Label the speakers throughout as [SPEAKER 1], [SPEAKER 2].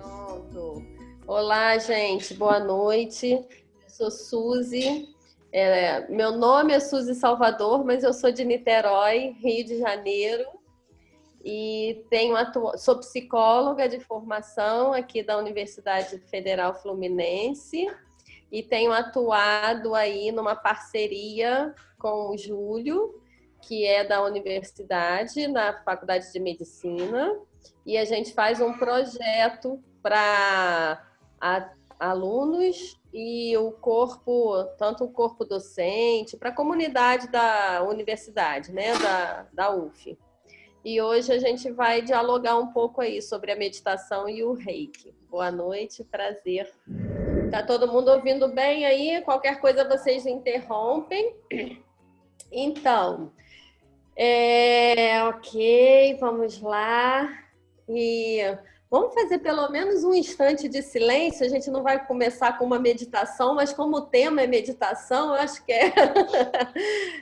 [SPEAKER 1] Pronto. Olá, gente. Boa noite. Eu sou Suzy. Meu nome é Suzy Salvador, mas eu sou de Niterói, Rio de Janeiro. E sou psicóloga de formação aqui da Universidade Federal Fluminense. E tenho atuado aí numa parceria com o Júlio, que é da universidade, na Faculdade de Medicina. E a gente faz um projeto para alunos e tanto o corpo docente, para a comunidade da universidade, né, da UF. E hoje a gente vai dialogar um pouco aí sobre a meditação e o Reiki. Boa noite, prazer. Tá todo mundo ouvindo bem aí? Qualquer coisa vocês interrompem. Então, ok, vamos lá. E vamos fazer pelo menos um instante de silêncio. A gente não vai começar com uma meditação, mas como o tema é meditação, eu acho que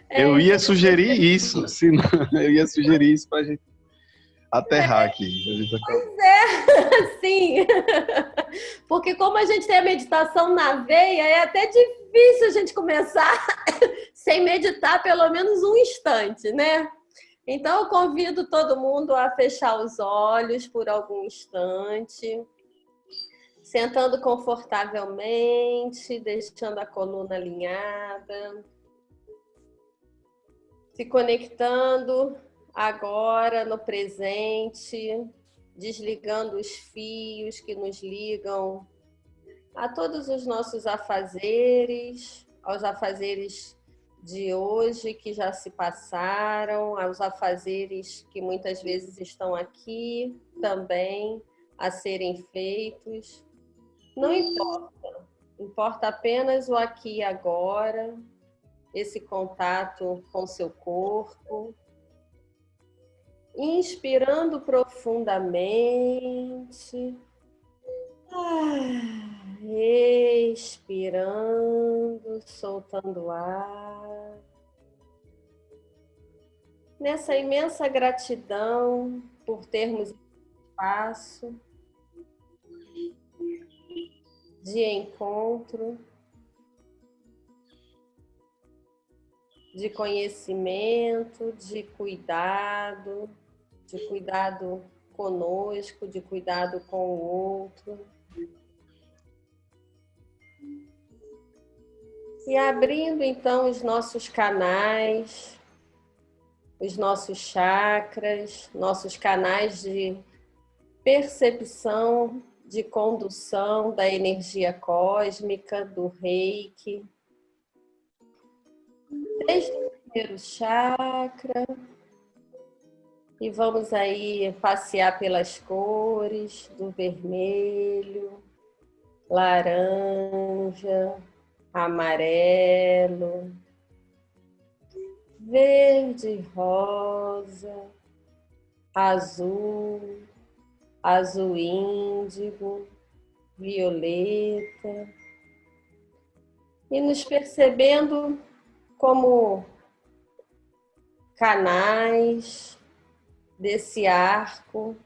[SPEAKER 2] Eu ia sugerir isso, senão eu ia sugerir isso para a gente aterrar aqui.
[SPEAKER 1] Pois é, sim. Porque como a gente tem a meditação na veia, é até difícil a gente começar sem meditar pelo menos um instante, né? Então, eu convido todo mundo a fechar os olhos por algum instante, sentando confortavelmente, deixando a coluna alinhada, se conectando agora no presente, desligando os fios que nos ligam a todos os nossos afazeres, aos afazeres de hoje que já se passaram, aos afazeres que muitas vezes estão aqui também a serem feitos. Não importa, importa apenas o aqui e agora, esse contato com seu corpo. Inspirando profundamente. Expirando, soltando o ar. Nessa imensa gratidão por termos espaço de encontro, de conhecimento, de cuidado conosco, de cuidado com o outro. E abrindo então os nossos canais, os nossos chakras, nossos canais de percepção, de condução da energia cósmica, do Reiki. Desde o primeiro chakra. E vamos aí passear pelas cores do vermelho, laranja, amarelo, verde, rosa, azul, azul índigo, violeta. E nos percebendo como canais desse arco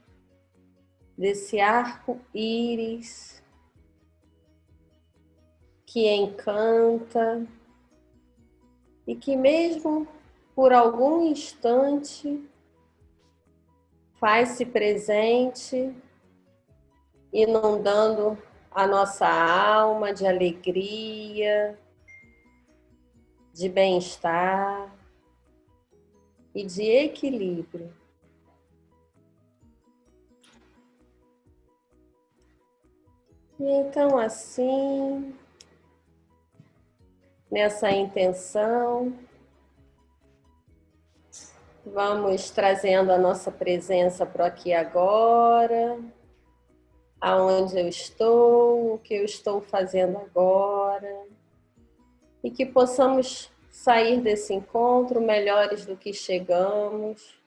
[SPEAKER 1] íris que encanta e que mesmo por algum instante faz-se presente, inundando a nossa alma de alegria, de bem-estar e de equilíbrio. E então, assim, nessa intenção, vamos trazendo a nossa presença para o aqui e agora, aonde eu estou, o que eu estou fazendo agora, e que possamos sair desse encontro melhores do que chegamos,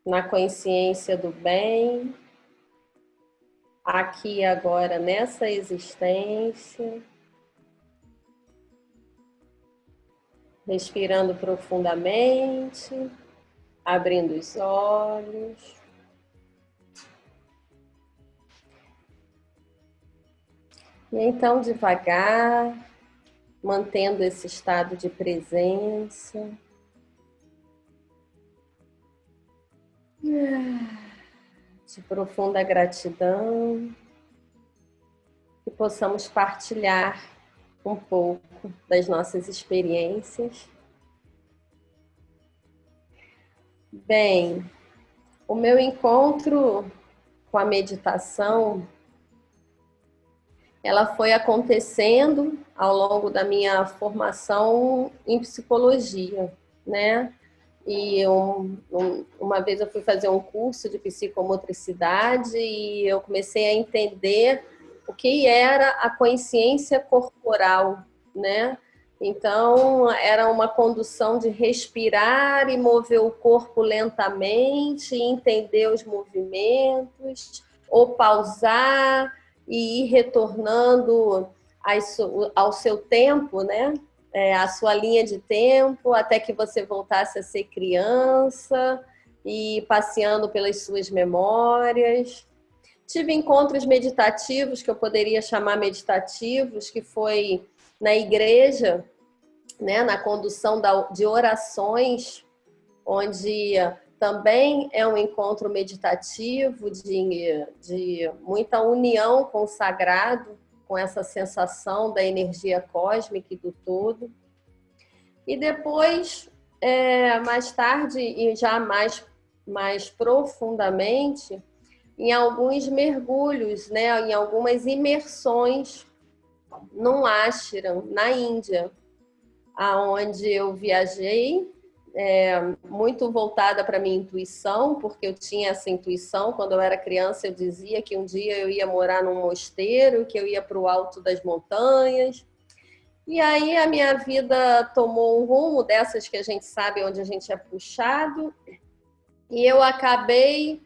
[SPEAKER 1] na consciência do bem, aqui e agora nessa existência, respirando profundamente, abrindo os olhos. E então, devagar, mantendo esse estado de presença, de profunda gratidão, que possamos partilhar um pouco das nossas experiências. Bem, o meu encontro com a meditação, ela foi acontecendo ao longo da minha formação em psicologia, né? E uma vez eu fui fazer um curso de psicomotricidade e eu comecei a entender o que era a consciência corporal, né? Então, era uma condução de respirar e mover o corpo lentamente, entender os movimentos, ou pausar e ir retornando ao seu tempo, né? A sua linha de tempo, até que você voltasse a ser criança e passeando pelas suas memórias. Tive encontros meditativos, que eu poderia chamar meditativos, que foi na igreja, né, na condução de orações, onde também é um encontro meditativo de muita união com o sagrado, com essa sensação da energia cósmica e do todo. E depois, mais tarde, e já mais profundamente, em alguns mergulhos, né, em algumas imersões num ashram, na Índia, aonde eu viajei, muito voltada para a minha intuição, porque eu tinha essa intuição. Quando eu era criança, eu dizia que um dia eu ia morar num mosteiro, que eu ia para o alto das montanhas. E aí a minha vida tomou um rumo dessas que a gente sabe onde a gente é puxado, e eu acabei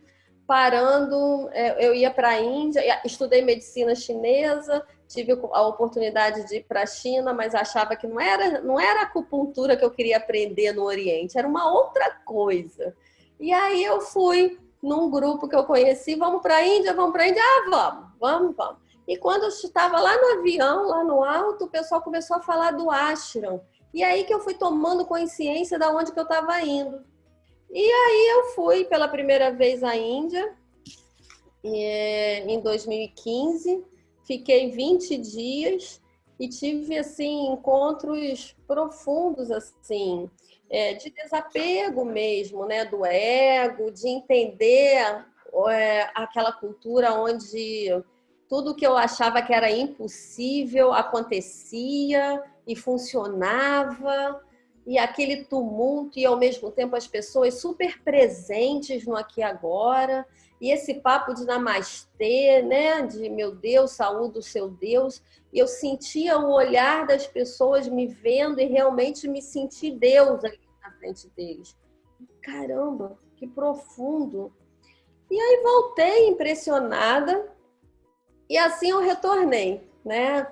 [SPEAKER 1] parando. Eu ia para a Índia, estudei medicina chinesa, tive a oportunidade de ir para a China, mas achava que não era a acupuntura que eu queria aprender no Oriente, era uma outra coisa. E aí eu fui num grupo que eu conheci: vamos para a Índia, vamos para a Índia? Vamos. E quando eu estava lá no avião, lá no alto, o pessoal começou a falar do ashram. E aí que eu fui tomando consciência de onde que eu estava indo. E aí eu fui pela primeira vez à Índia, em 2015, fiquei 20 dias e tive assim encontros profundos, assim, de desapego mesmo, né, do ego, de entender aquela cultura onde tudo que eu achava que era impossível acontecia e funcionava, e aquele tumulto, e ao mesmo tempo as pessoas super presentes no aqui e agora, e esse papo de namastê, né? De meu Deus, saúde o seu Deus. E eu sentia o olhar das pessoas me vendo e realmente me senti Deus ali na frente deles. Caramba, que profundo! E aí voltei impressionada e assim eu retornei, né?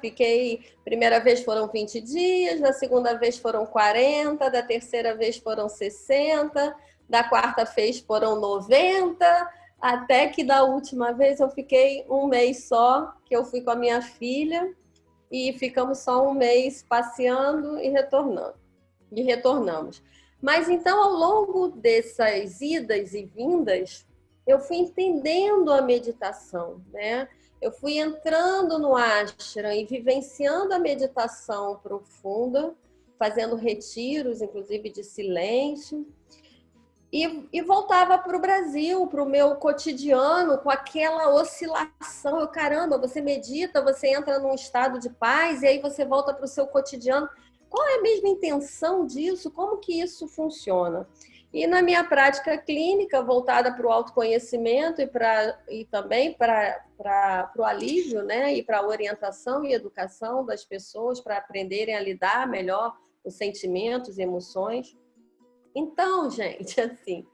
[SPEAKER 1] Primeira vez foram 20 dias, da segunda vez foram 40, da terceira vez foram 60, da quarta vez foram 90, até que da última vez eu fiquei um mês só, que eu fui com a minha filha e ficamos só um mês passeando e retornando. E retornamos. Mas então, ao longo dessas idas e vindas, eu fui entendendo a meditação, né? Eu fui entrando no ashram e vivenciando a meditação profunda, fazendo retiros, inclusive de silêncio, e voltava para o Brasil, para o meu cotidiano, com aquela oscilação. Caramba, você medita, você entra num estado de paz e aí você volta para o seu cotidiano. Qual é a mesma intenção disso? Como que isso funciona? E na minha prática clínica, voltada para o autoconhecimento e também para o alívio, né? E para a orientação e educação das pessoas para aprenderem a lidar melhor com sentimentos e emoções. Então, gente, assim,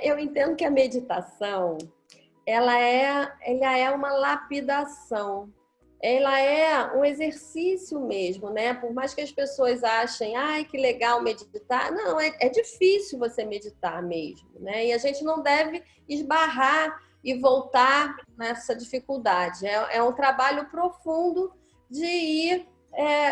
[SPEAKER 1] eu entendo que a meditação, ela é uma lapidação. Ela é um exercício mesmo, né? Por mais que as pessoas achem, ai, que legal meditar. Não, é difícil você meditar mesmo, né? E a gente não deve esbarrar e voltar nessa dificuldade. É um trabalho profundo de ir,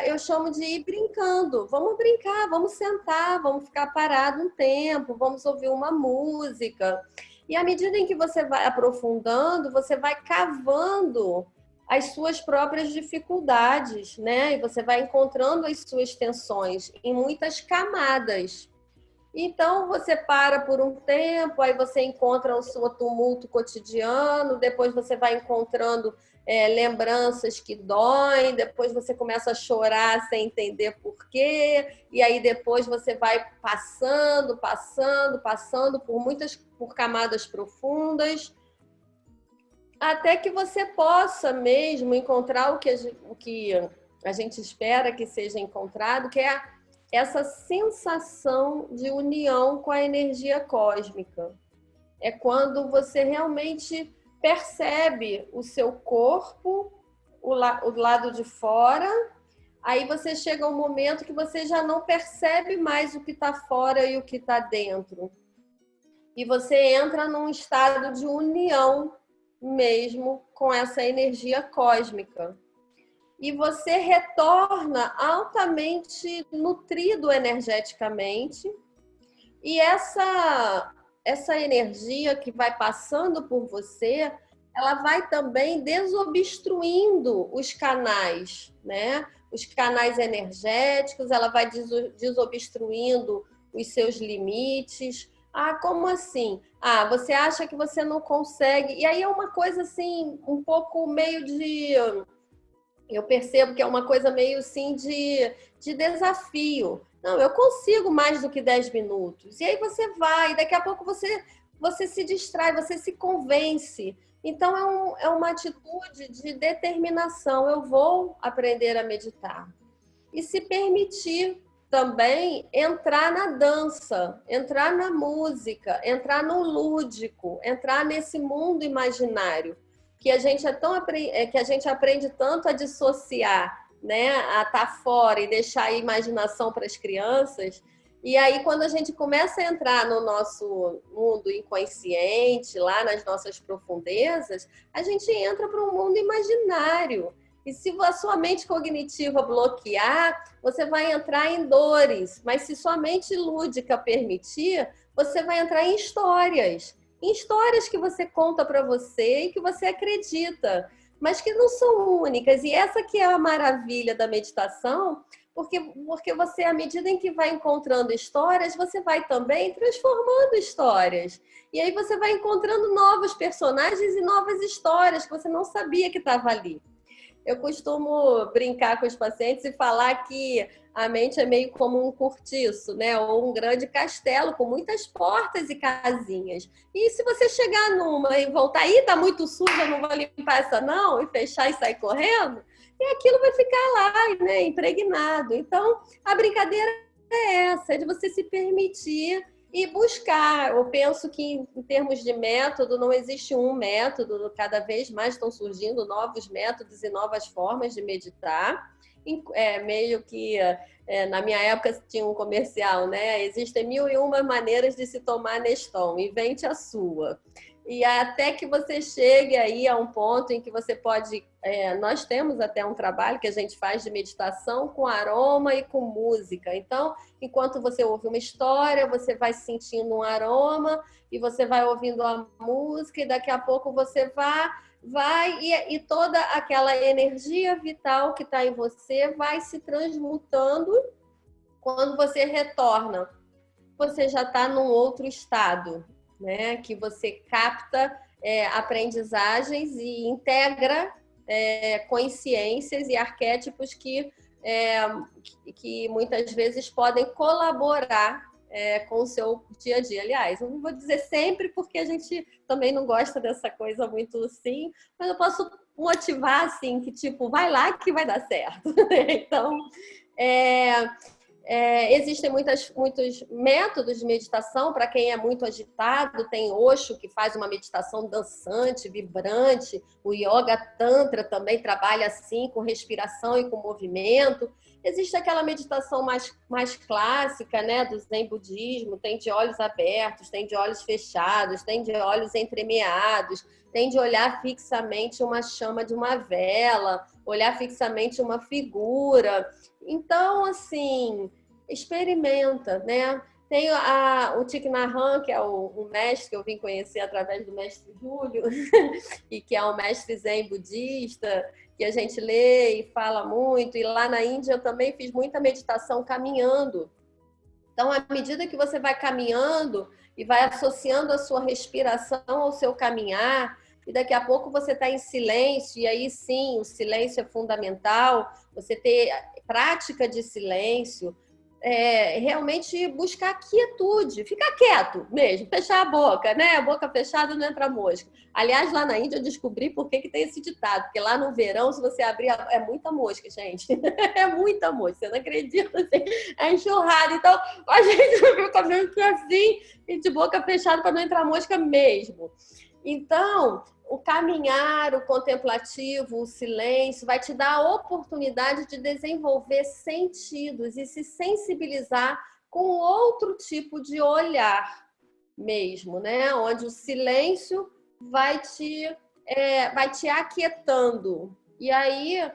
[SPEAKER 1] eu chamo de ir brincando. Vamos brincar, vamos sentar, vamos ficar parado um tempo, vamos ouvir uma música. E à medida em que você vai aprofundando, você vai cavando as suas próprias dificuldades, né? E você vai encontrando as suas tensões em muitas camadas. Então, você para por um tempo, aí você encontra o seu tumulto cotidiano, depois você vai encontrando lembranças que doem, depois você começa a chorar sem entender por quê, e aí depois você vai passando por camadas profundas, até que você possa mesmo encontrar o que a gente espera que seja encontrado, que é essa sensação de união com a energia cósmica. É quando você realmente percebe o seu corpo, o lado de fora, aí você chega a um momento que você já não percebe mais o que está fora e o que está dentro. E você entra num estado de união mesmo com essa energia cósmica. E você retorna altamente nutrido energeticamente. E essa energia que vai passando por você, ela vai também desobstruindo os canais, né? Os canais energéticos, ela vai desobstruindo os seus limites. Ah, como assim? Ah, você acha que você não consegue? E aí é uma coisa assim, um pouco meio de... Eu percebo que é uma coisa meio assim de desafio. Não, eu consigo mais do que 10 minutos. E aí você vai, daqui a pouco você se distrai, você se convence. Então é uma atitude de determinação. Eu vou aprender a meditar. E se permitir também entrar na dança, entrar na música, entrar no lúdico, entrar nesse mundo imaginário que a gente que a gente aprende tanto a dissociar, né, a estar fora e deixar a imaginação para as crianças. E aí, quando a gente começa a entrar no nosso mundo inconsciente, lá nas nossas profundezas, a gente entra para um mundo imaginário. E se a sua mente cognitiva bloquear, você vai entrar em dores. Mas se sua mente lúdica permitir, você vai entrar em histórias que você conta para você e que você acredita, mas que não são únicas. E essa que é a maravilha da meditação, porque você, à medida em que vai encontrando histórias, você vai também transformando histórias. E aí você vai encontrando novos personagens e novas histórias que você não sabia que estava ali. Eu costumo brincar com os pacientes e falar que a mente é meio como um cortiço, né? Ou um grande castelo com muitas portas e casinhas. E se você chegar numa e voltar, aí tá muito suja, não vou limpar essa não, e fechar e sair correndo, e aquilo vai ficar lá, né? Impregnado. Então, a brincadeira é essa, é de você se permitir e buscar. Eu penso que, em termos de método, não existe um método, cada vez mais estão surgindo novos métodos e novas formas de meditar. Meio que, na minha época, tinha um comercial, né? Existem 1001 maneiras de se tomar Neston, invente a sua. E até que você chegue aí a um ponto em que você pode... nós temos até um trabalho que a gente faz de meditação com aroma e com música. Então, enquanto você ouve uma história, você vai sentindo um aroma e você vai ouvindo a música e daqui a pouco você e toda aquela energia vital que está em você vai se transmutando. Quando você retorna, você já está num outro estado, né? Que você capta aprendizagens e integra consciências e arquétipos que muitas vezes podem colaborar com o seu dia a dia. Aliás, eu não vou dizer sempre, porque a gente também não gosta dessa coisa muito assim, mas eu posso motivar assim, que tipo, vai lá que vai dar certo. Então, Existem muitos métodos de meditação. Para quem é muito agitado, tem Osho, que faz uma meditação dançante, vibrante. O Yoga Tantra também trabalha assim, com respiração e com movimento. Existe aquela meditação mais clássica, né, do Zen budismo. Tem de olhos abertos, tem de olhos fechados, tem de olhos entremeados, tem de olhar fixamente uma chama de uma vela, olhar fixamente uma figura. Então, assim, experimenta, né? Tem o Thich Nhat Hanh, que é o mestre que eu vim conhecer através do mestre Júlio, e que é um mestre zen budista, que a gente lê e fala muito. E lá na Índia eu também fiz muita meditação caminhando. Então, à medida que você vai caminhando e vai associando a sua respiração ao seu caminhar, e daqui a pouco você está em silêncio, e aí sim, o silêncio é fundamental, você ter prática de silêncio, realmente buscar quietude, ficar quieto mesmo, fechar a boca, né? A boca fechada não entra mosca. Aliás, lá na Índia eu descobri por que tem esse ditado, porque lá no verão, se você abrir, é muita mosca, gente. É muita mosca, você não acredita, assim, é enxurrada. Então, a gente fica meio que assim, e de boca fechada para não entrar mosca mesmo. Então, o caminhar, o contemplativo, o silêncio, vai te dar a oportunidade de desenvolver sentidos e se sensibilizar com outro tipo de olhar mesmo, né? Onde o silêncio vai te aquietando. E aí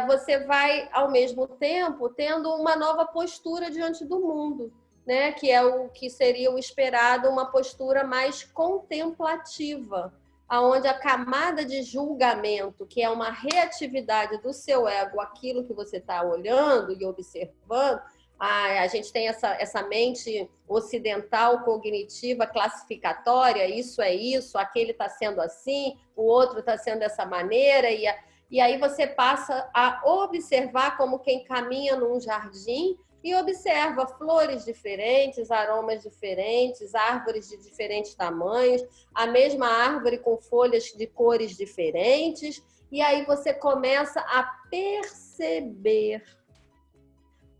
[SPEAKER 1] você vai, ao mesmo tempo, tendo uma nova postura diante do mundo, né? Que é o que seria o esperado, uma postura mais contemplativa, aonde a camada de julgamento, que é uma reatividade do seu ego, aquilo que você está olhando e observando, a gente tem essa mente ocidental, cognitiva, classificatória, isso é isso, aquele está sendo assim, o outro está sendo dessa maneira, e aí você passa a observar como quem caminha num jardim e observa flores diferentes, aromas diferentes, árvores de diferentes tamanhos, a mesma árvore com folhas de cores diferentes, e aí você começa a perceber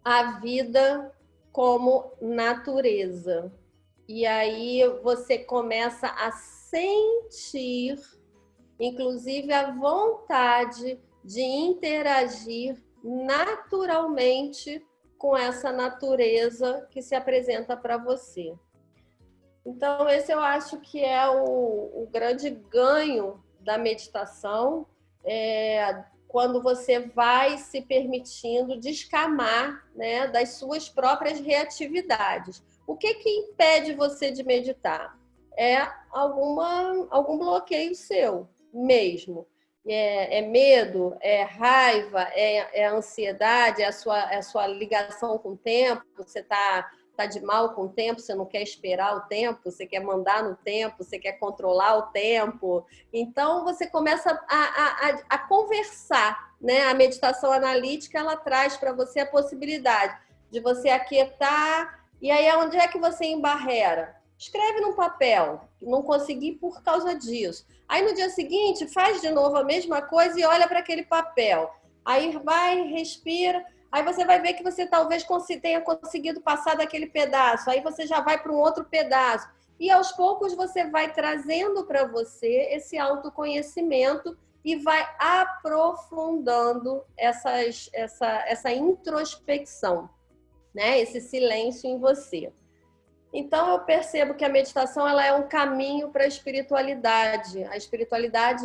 [SPEAKER 1] a vida como natureza. E aí você começa a sentir, inclusive, a vontade de interagir naturalmente com essa natureza que se apresenta para você. Então, esse eu acho que é o grande ganho da meditação, quando você vai se permitindo descamar, né, das suas próprias reatividades. O que impede você de meditar? É algum bloqueio seu mesmo. É medo, é raiva, é ansiedade, é a sua ligação com o tempo, você está de mal com o tempo, você não quer esperar o tempo, você quer mandar no tempo, você quer controlar o tempo. Então, você começa a conversar, né? A meditação analítica, ela traz para você a possibilidade de você aquietar. E aí, onde é que você embarrera? Escreve num papel, não consegui por causa disso. Aí no dia seguinte, faz de novo a mesma coisa e olha para aquele papel. Aí vai, respira, aí você vai ver que você talvez tenha conseguido passar daquele pedaço. Aí você já vai para um outro pedaço. E aos poucos você vai trazendo para você esse autoconhecimento e vai aprofundando essa introspecção, né? Esse silêncio em você. Então, eu percebo que a meditação ela é um caminho para a espiritualidade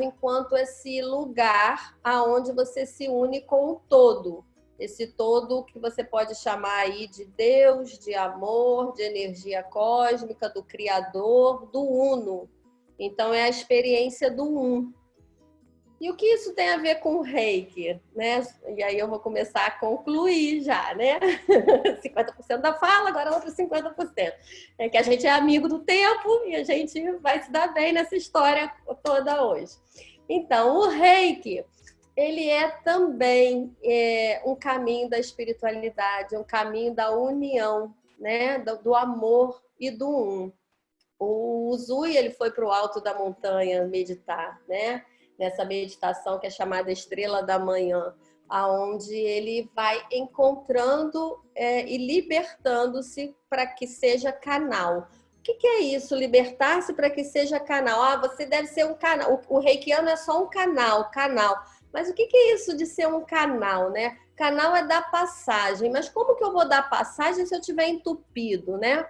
[SPEAKER 1] enquanto esse lugar aonde você se une com o todo, esse todo que você pode chamar aí de Deus, de amor, de energia cósmica, do Criador, do Uno. Então, é a experiência do Um. E o que isso tem a ver com o Reiki, né? E aí eu vou começar a concluir já, né? 50% da fala, agora outros 50%. É que a gente é amigo do tempo e a gente vai se dar bem nessa história toda hoje. Então, o Reiki, ele é também um caminho da espiritualidade, um caminho da união, né? Do amor e do um. O Uzui, ele foi para o alto da montanha meditar, né? Nessa meditação que é chamada Estrela da Manhã, aonde ele vai encontrando e libertando-se para que seja canal. O que é isso? Libertar-se para que seja canal. Ah, você deve ser um canal. O reikiano é só um canal. Mas o que é isso de ser um canal, né? Canal é dar passagem. Mas como que eu vou dar passagem se eu estiver entupido, né?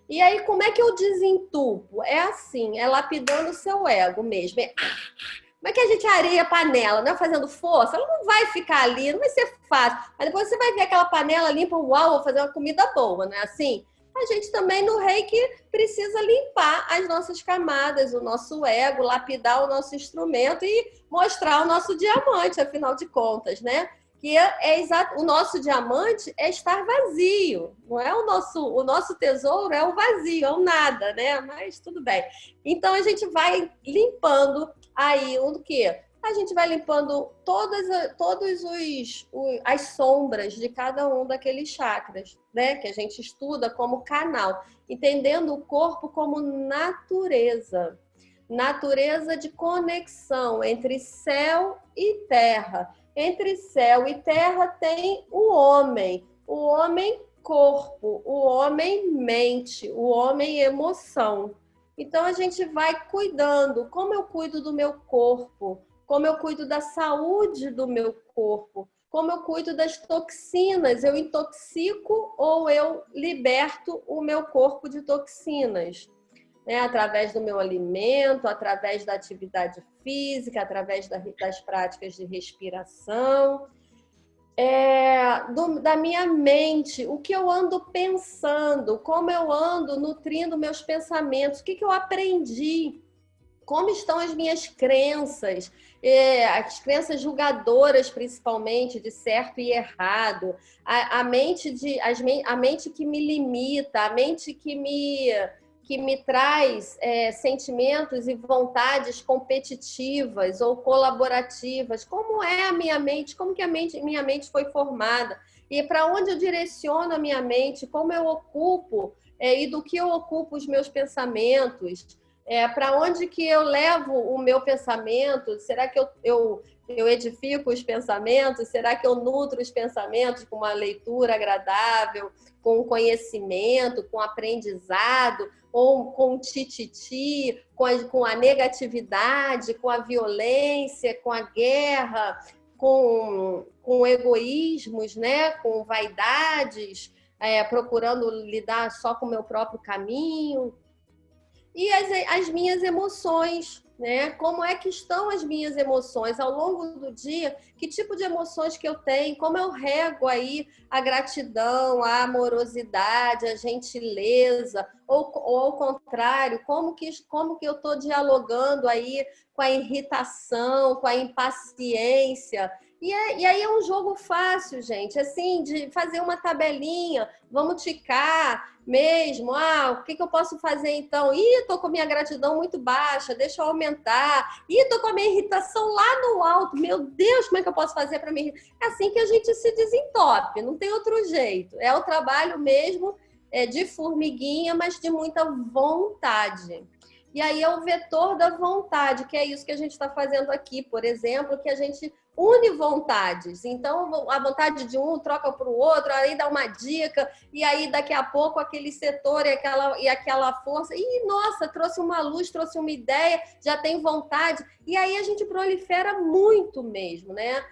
[SPEAKER 1] E aí, como é que eu desentupo? É assim, é lapidando o seu ego mesmo. Como é que a gente areia a panela, né? Fazendo força? Ela não vai ficar ali, não vai ser fácil. Mas depois você vai ver aquela panela limpa, uau, vou fazer uma comida boa, não é assim? A gente também no Reiki precisa limpar as nossas camadas, o nosso ego, lapidar o nosso instrumento e mostrar o nosso diamante, afinal de contas, né? Que exato, o nosso diamante é estar vazio, não é o nosso tesouro, é o vazio, é o nada, né? Mas tudo bem. Então a gente vai limpando aí o quê? A gente vai limpando todas as sombras de cada um daqueles chakras, né? Que a gente estuda como canal, entendendo o corpo como natureza. Natureza de conexão entre céu e terra. Entre céu e terra tem o homem corpo, o homem mente, o homem emoção. Então a gente vai cuidando, como eu cuido do meu corpo, como eu cuido da saúde do meu corpo, como eu cuido das toxinas, eu intoxico ou eu liberto o meu corpo de toxinas, né? Através do meu alimento, através da atividade física, através das práticas de respiração, da minha mente, o que eu ando pensando, como eu ando nutrindo meus pensamentos, o que eu aprendi, como estão as minhas crenças, as crenças julgadoras, principalmente, de certo e errado, a mente que me limita, a mente que me traz sentimentos e vontades competitivas ou colaborativas. Como é a minha mente? Como que minha mente foi formada? E para onde eu direciono a minha mente? Como eu ocupo e do que eu ocupo os meus pensamentos? Para onde que eu levo o meu pensamento? Será que eu edifico os pensamentos? Será que eu nutro os pensamentos com uma leitura agradável, com conhecimento, com aprendizado, ou com tititi, com a negatividade, com a violência, com a guerra, com egoísmos, né? Com vaidades, procurando lidar só com o meu próprio caminho? E as minhas emoções, né? Como é que estão as minhas emoções ao longo do dia? Que tipo de emoções que eu tenho? Como eu rego aí a gratidão, a amorosidade, a gentileza? Ou ao contrário, como que eu estou dialogando aí com a irritação, com a impaciência? E aí é um jogo fácil, gente, assim, de fazer uma tabelinha, vamos ticar mesmo. O que eu posso fazer então? Tô com a minha gratidão muito baixa, deixa eu aumentar. Tô com a minha irritação lá no alto. Meu Deus, como é que eu posso fazer para me irritar? É assim que a gente se desentope, não tem outro jeito. É o trabalho mesmo de formiguinha, mas de muita vontade. E aí é o vetor da vontade, que é isso que a gente está fazendo aqui, por exemplo, que a gente une vontades. Então, a vontade de um troca para o outro, aí dá uma dica, e aí daqui a pouco aquele setor e aquela força, nossa, trouxe uma luz, trouxe uma ideia, já tem vontade. E aí a gente prolifera muito mesmo, né?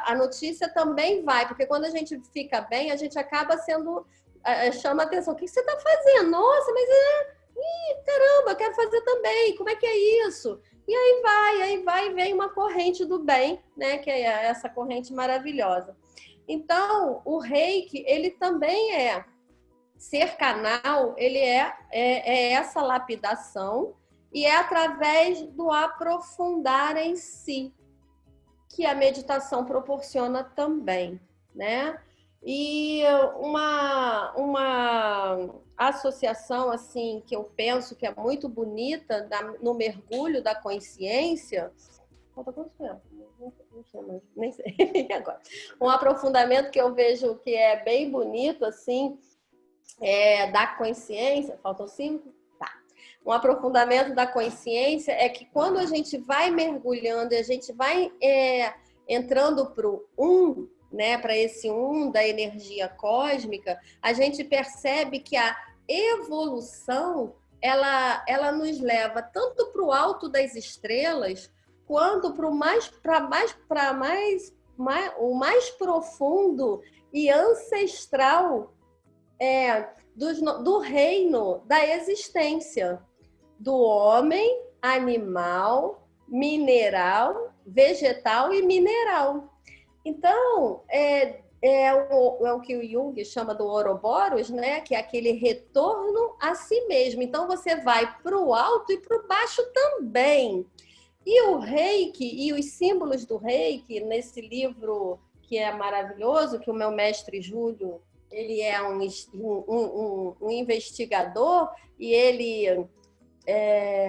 [SPEAKER 1] A notícia também vai, porque quando a gente fica bem, a gente acaba sendo... chama atenção. O que você está fazendo? Nossa, mas caramba, eu quero fazer também. Como é que é isso? E aí vai e vem uma corrente do bem, né? Que é essa corrente maravilhosa. Então, o Reiki, ele também ser canal, ele é essa lapidação e é através do aprofundar em si que a meditação proporciona também, né? E uma associação assim que eu penso que é muito bonita no mergulho da consciência. Falta quanto tempo? Não sei mais, nem sei agora. Um aprofundamento que eu vejo que é bem bonito assim, da consciência. Faltam 5? Tá. Um aprofundamento da consciência é que quando a gente vai mergulhando, a gente vai entrando para o um, né, para esse um da energia cósmica, a gente percebe que a evolução ela nos leva tanto para o alto das estrelas quanto para o o mais profundo e ancestral do reino da existência, do homem, animal, mineral, vegetal e mineral. Então, é o que o Jung chama do Ouroboros, né? Que é aquele retorno a si mesmo. Então, você vai para o alto e para o baixo também. E o Reiki e os símbolos do Reiki, nesse livro que é maravilhoso, que o meu mestre Júlio, ele é um investigador, e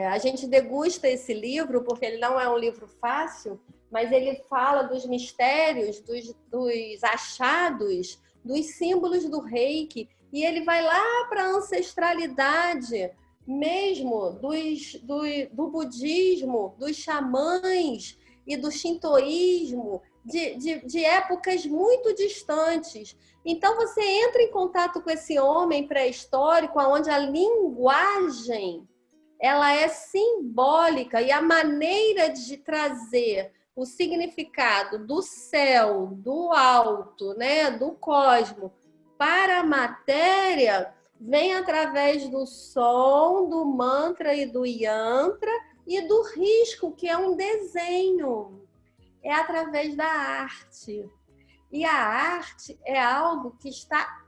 [SPEAKER 1] a gente degusta esse livro, porque ele não é um livro fácil, mas ele fala dos mistérios, dos achados, dos símbolos do Reiki, e ele vai lá para a ancestralidade mesmo do budismo, dos xamãs e do shintoísmo, de épocas muito distantes. Então você entra em contato com esse homem pré-histórico, onde a linguagem ela é simbólica, e a maneira de trazer o significado do céu, do alto, né, do cosmos, para a matéria, vem através do som, do mantra e do yantra, e do risco, que é um desenho. É através da arte. E a arte é algo que está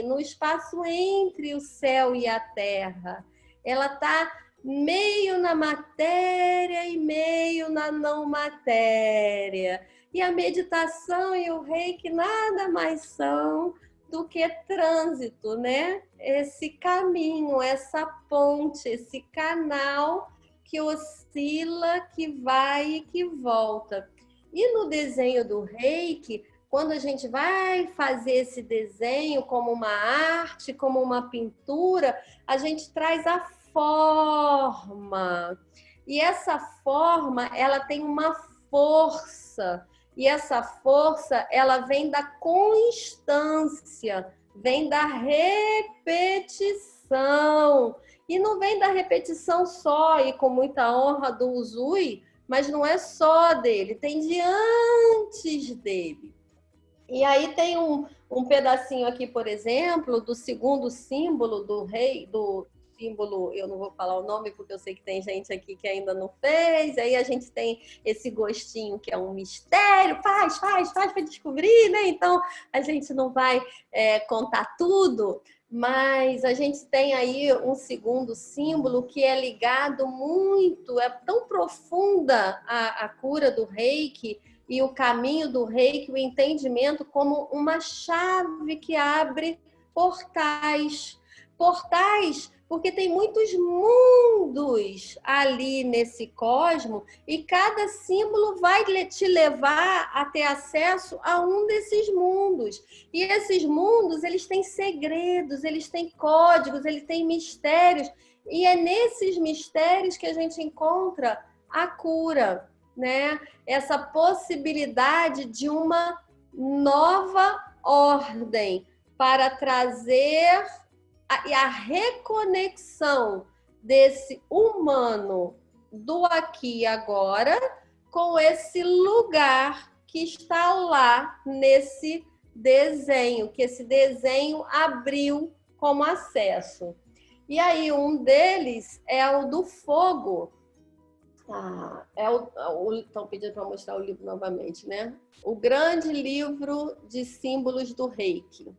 [SPEAKER 1] no espaço entre o céu e a terra. Ela está meio na matéria e meio na não matéria. E a meditação e o Reiki nada mais são do que trânsito, né? Esse caminho, essa ponte, esse canal que oscila, que vai e que volta. E no desenho do Reiki, quando a gente vai fazer esse desenho como uma arte, como uma pintura, a gente traz a forma. E essa forma, ela tem uma força. E essa força, ela vem da constância, vem da repetição. E não vem da repetição só, e com muita honra do Usui, mas não é só dele, tem de antes dele. E aí tem um pedacinho aqui, por exemplo, do segundo símbolo do rei, do símbolo, eu não vou falar o nome porque eu sei que tem gente aqui que ainda não fez, aí a gente tem esse gostinho que é um mistério, faz para descobrir, né? Então a gente não vai contar tudo, mas a gente tem aí um segundo símbolo que é ligado muito, é tão profunda a cura do Reiki e o caminho do Reiki, o entendimento como uma chave que abre portais. Portais, porque tem muitos mundos ali nesse cosmos, e cada símbolo vai te levar a ter acesso a um desses mundos. E esses mundos, eles têm segredos, eles têm códigos, eles têm mistérios, e é nesses mistérios que a gente encontra a cura, né? Essa possibilidade de uma nova ordem para trazer a reconexão desse humano do aqui e agora com esse lugar que está lá nesse desenho, que esse desenho abriu como acesso. E aí um deles é o do fogo. Estão pedindo para mostrar o livro novamente, né? O grande livro de símbolos do Reiki.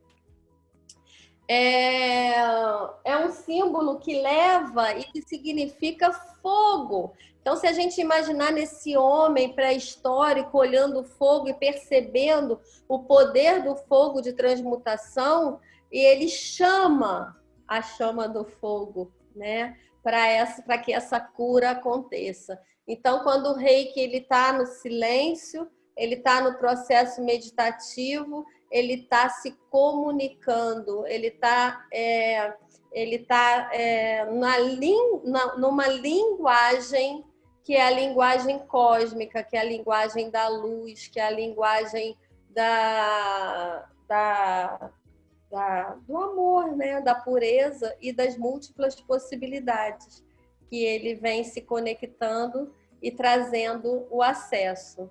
[SPEAKER 1] É um símbolo que leva e que significa fogo. Então, se a gente imaginar nesse homem pré-histórico olhando o fogo e percebendo o poder do fogo de transmutação, e ele chama a chama do fogo, né? Para que essa cura aconteça. Então, quando o Reiki está no silêncio, ele está no processo meditativo, ele está se comunicando, ele está numa linguagem que é a linguagem cósmica, que é a linguagem da luz, que é a linguagem do amor, né? Da pureza e das múltiplas possibilidades que ele vem se conectando e trazendo o acesso,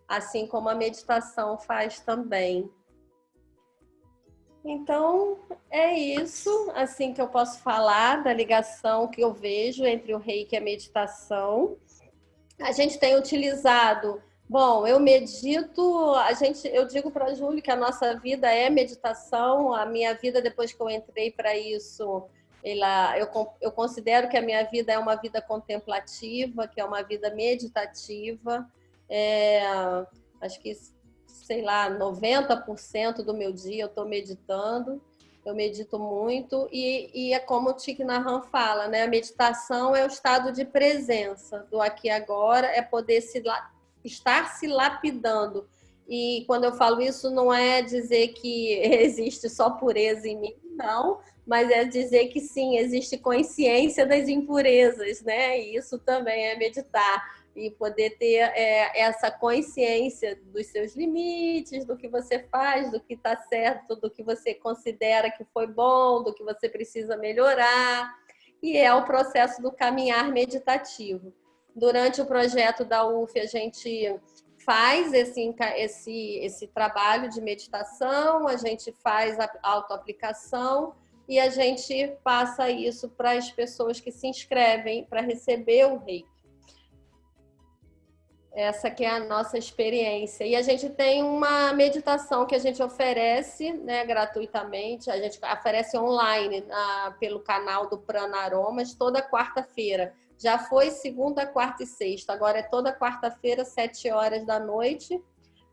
[SPEAKER 1] assim como a meditação faz também. Então, é isso assim que eu posso falar da ligação que eu vejo entre o reiki e a meditação. A gente tem utilizado... Bom, eu medito, eu digo para a Júlia que a nossa vida é meditação, a minha vida, depois que eu entrei para isso, eu considero que a minha vida é uma vida contemplativa, que é uma vida meditativa. Acho que, sei lá, 90% do meu dia eu estou meditando, eu medito muito, e é como o Thich Nhat Hanh fala, né? A meditação é o estado de presença do aqui e agora, é poder estar se lapidando. E quando eu falo isso, não é dizer que existe só pureza em mim, não, mas é dizer que sim, existe consciência das impurezas, né? E isso também é meditar. E poder ter essa consciência dos seus limites, do que você faz, do que está certo, do que você considera que foi bom, do que você precisa melhorar. E é o processo do caminhar meditativo. Durante o projeto da UF, a gente faz esse trabalho de meditação, a gente faz a autoaplicação e a gente passa isso para as pessoas que se inscrevem para receber o reiki. Essa que é a nossa experiência. E a gente tem uma meditação que a gente oferece, né, gratuitamente, a gente oferece online pelo canal do Prana Aromas toda quarta-feira. Já foi segunda, quarta e sexta, agora é toda quarta-feira, 7 horas da noite,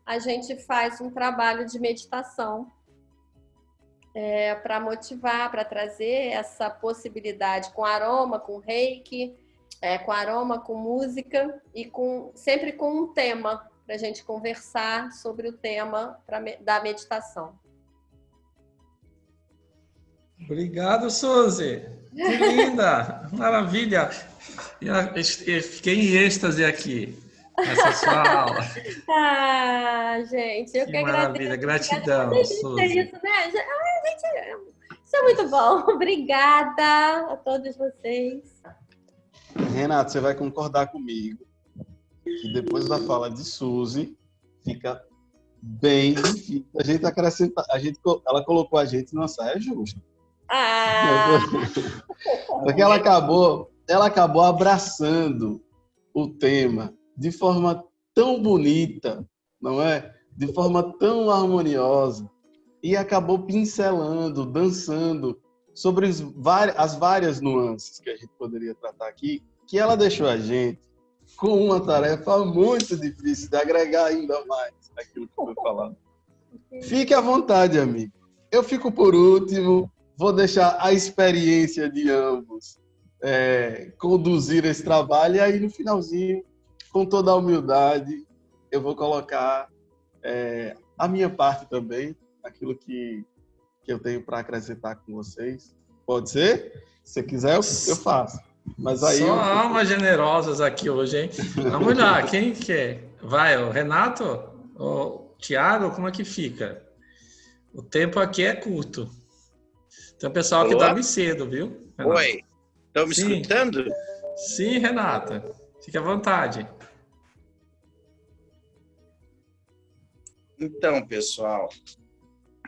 [SPEAKER 1] a gente faz um trabalho de meditação para motivar, para trazer essa possibilidade com aroma, com reiki, com aroma, com música e sempre com um tema, para a gente conversar sobre o tema da meditação.
[SPEAKER 3] Obrigado, Suzy. Que linda, maravilha. Eu fiquei em êxtase aqui, nessa sua aula.
[SPEAKER 1] Gente, eu que
[SPEAKER 3] maravilha,
[SPEAKER 1] agradeço.
[SPEAKER 3] gratidão, Suzy.
[SPEAKER 1] Isso, né? Isso é muito bom. Obrigada a todos vocês.
[SPEAKER 2] Renato, você vai concordar comigo que depois da fala de Suzy, fica bem difícil. A gente acrescenta, ela colocou a gente numa saia justa. Porque ela acabou abraçando o tema de forma tão bonita, não é? De forma tão harmoniosa, e acabou pincelando, dançando sobre as várias nuances que a gente poderia tratar aqui, que ela deixou a gente com uma tarefa muito difícil de agregar ainda mais aquilo que foi falado. Fique à vontade, amigo. Eu fico por último, vou deixar a experiência de ambos conduzir esse trabalho, e aí no finalzinho, com toda a humildade, eu vou colocar a minha parte também, aquilo que eu tenho para acrescentar com vocês. Pode ser? Se você quiser, eu faço. Mas aí
[SPEAKER 3] só almas generosas aqui hoje, hein? Vamos lá, quem quer? Vai, o Renato? O Tiago, como é que fica? O tempo aqui é curto. Tem um pessoal que dorme cedo, viu, Renato?
[SPEAKER 4] Oi, estão me escutando?
[SPEAKER 3] Sim, Renata. Fique à vontade.
[SPEAKER 4] Então, pessoal,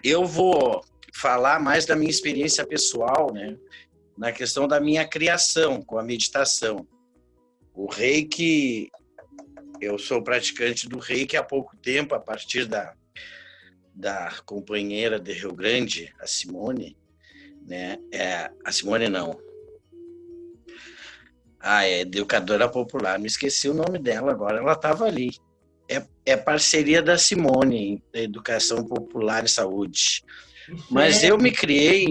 [SPEAKER 4] eu vou falar mais da minha experiência pessoal, né? Na questão da minha criação com a meditação. O reiki, eu sou praticante do reiki há pouco tempo, a partir da companheira de Rio Grande, a Simone, né? A Simone não. É educadora popular, me esqueci o nome dela agora, ela estava ali. É parceria da Simone, da Educação Popular e Saúde. Mas eu me criei...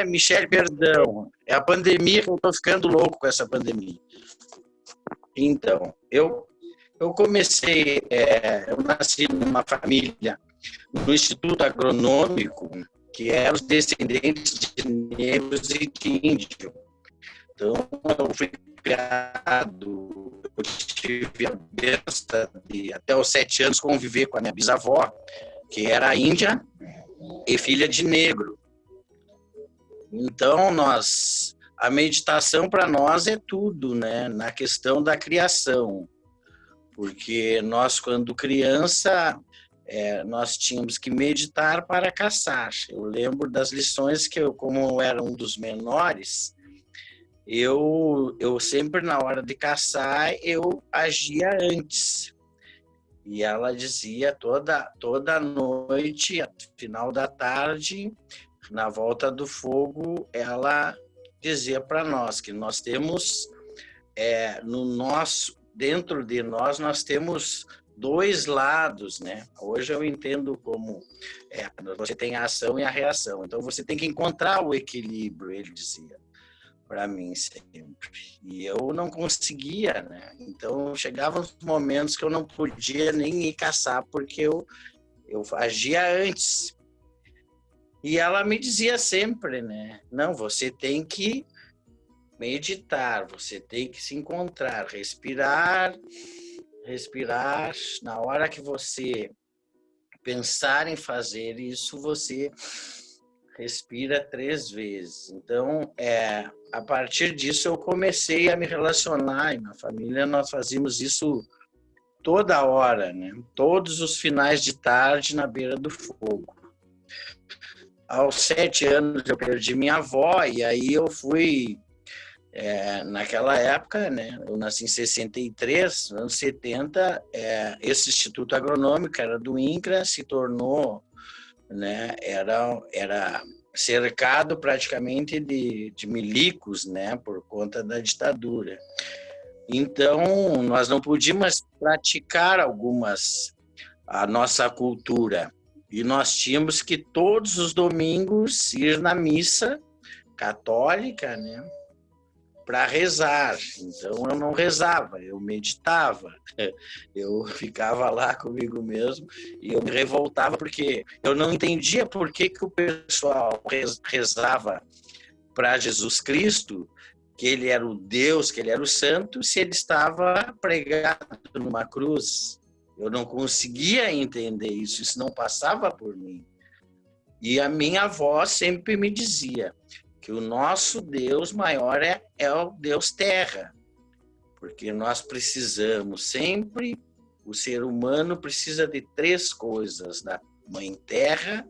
[SPEAKER 4] Michele, perdão. É a pandemia que eu estou ficando louco com essa pandemia. Então, eu comecei... eu nasci numa família, no Instituto Agronômico, que eram os descendentes de negros e de índio. Então, eu fui criado, eu tive a benção de, até os 7 anos, conviver com a minha bisavó, que era índia e filha de negro. Então, a meditação para nós é tudo, né? Na questão da criação. Porque nós, quando criança, nós tínhamos que meditar para caçar. Eu lembro das lições que eu, como eu era um dos menores, eu sempre, na hora de caçar, eu agia antes. E ela dizia toda noite, no final da tarde, na volta do fogo, ela dizia para nós que nós temos, dentro de nós temos 2 lados, né? Hoje eu entendo como você tem a ação e a reação. Então você tem que encontrar o equilíbrio, ele dizia para mim sempre. E eu não conseguia, né? Então chegavam os momentos que eu não podia nem ir caçar porque eu agia antes. E ela me dizia sempre, né? Não, você tem que meditar, você tem que se encontrar, respirar. Na hora que você pensar em fazer isso, você respira 3 vezes. Então, a partir disso, eu comecei a me relacionar, e na família nós fazíamos isso toda hora, né? Todos os finais de tarde na beira do fogo. Aos 7 anos eu perdi minha avó, e aí eu fui, naquela época, né, eu nasci em 63, anos 70, esse Instituto Agronômico era do INCRA, se tornou, né, era cercado praticamente de milicos, né, por conta da ditadura. Então, nós não podíamos praticar a nossa cultura. E nós tínhamos que todos os domingos ir na missa católica, né, para rezar. Então eu não rezava, eu meditava. Eu ficava lá comigo mesmo e eu me revoltava porque eu não entendia por que o pessoal rezava para Jesus Cristo, que ele era o Deus, que ele era o santo, se ele estava pregado numa cruz. Eu não conseguia entender isso não passava por mim. E a minha avó sempre me dizia que o nosso Deus maior é o Deus Terra, porque nós precisamos sempre, o ser humano precisa de 3 coisas, da Mãe Terra,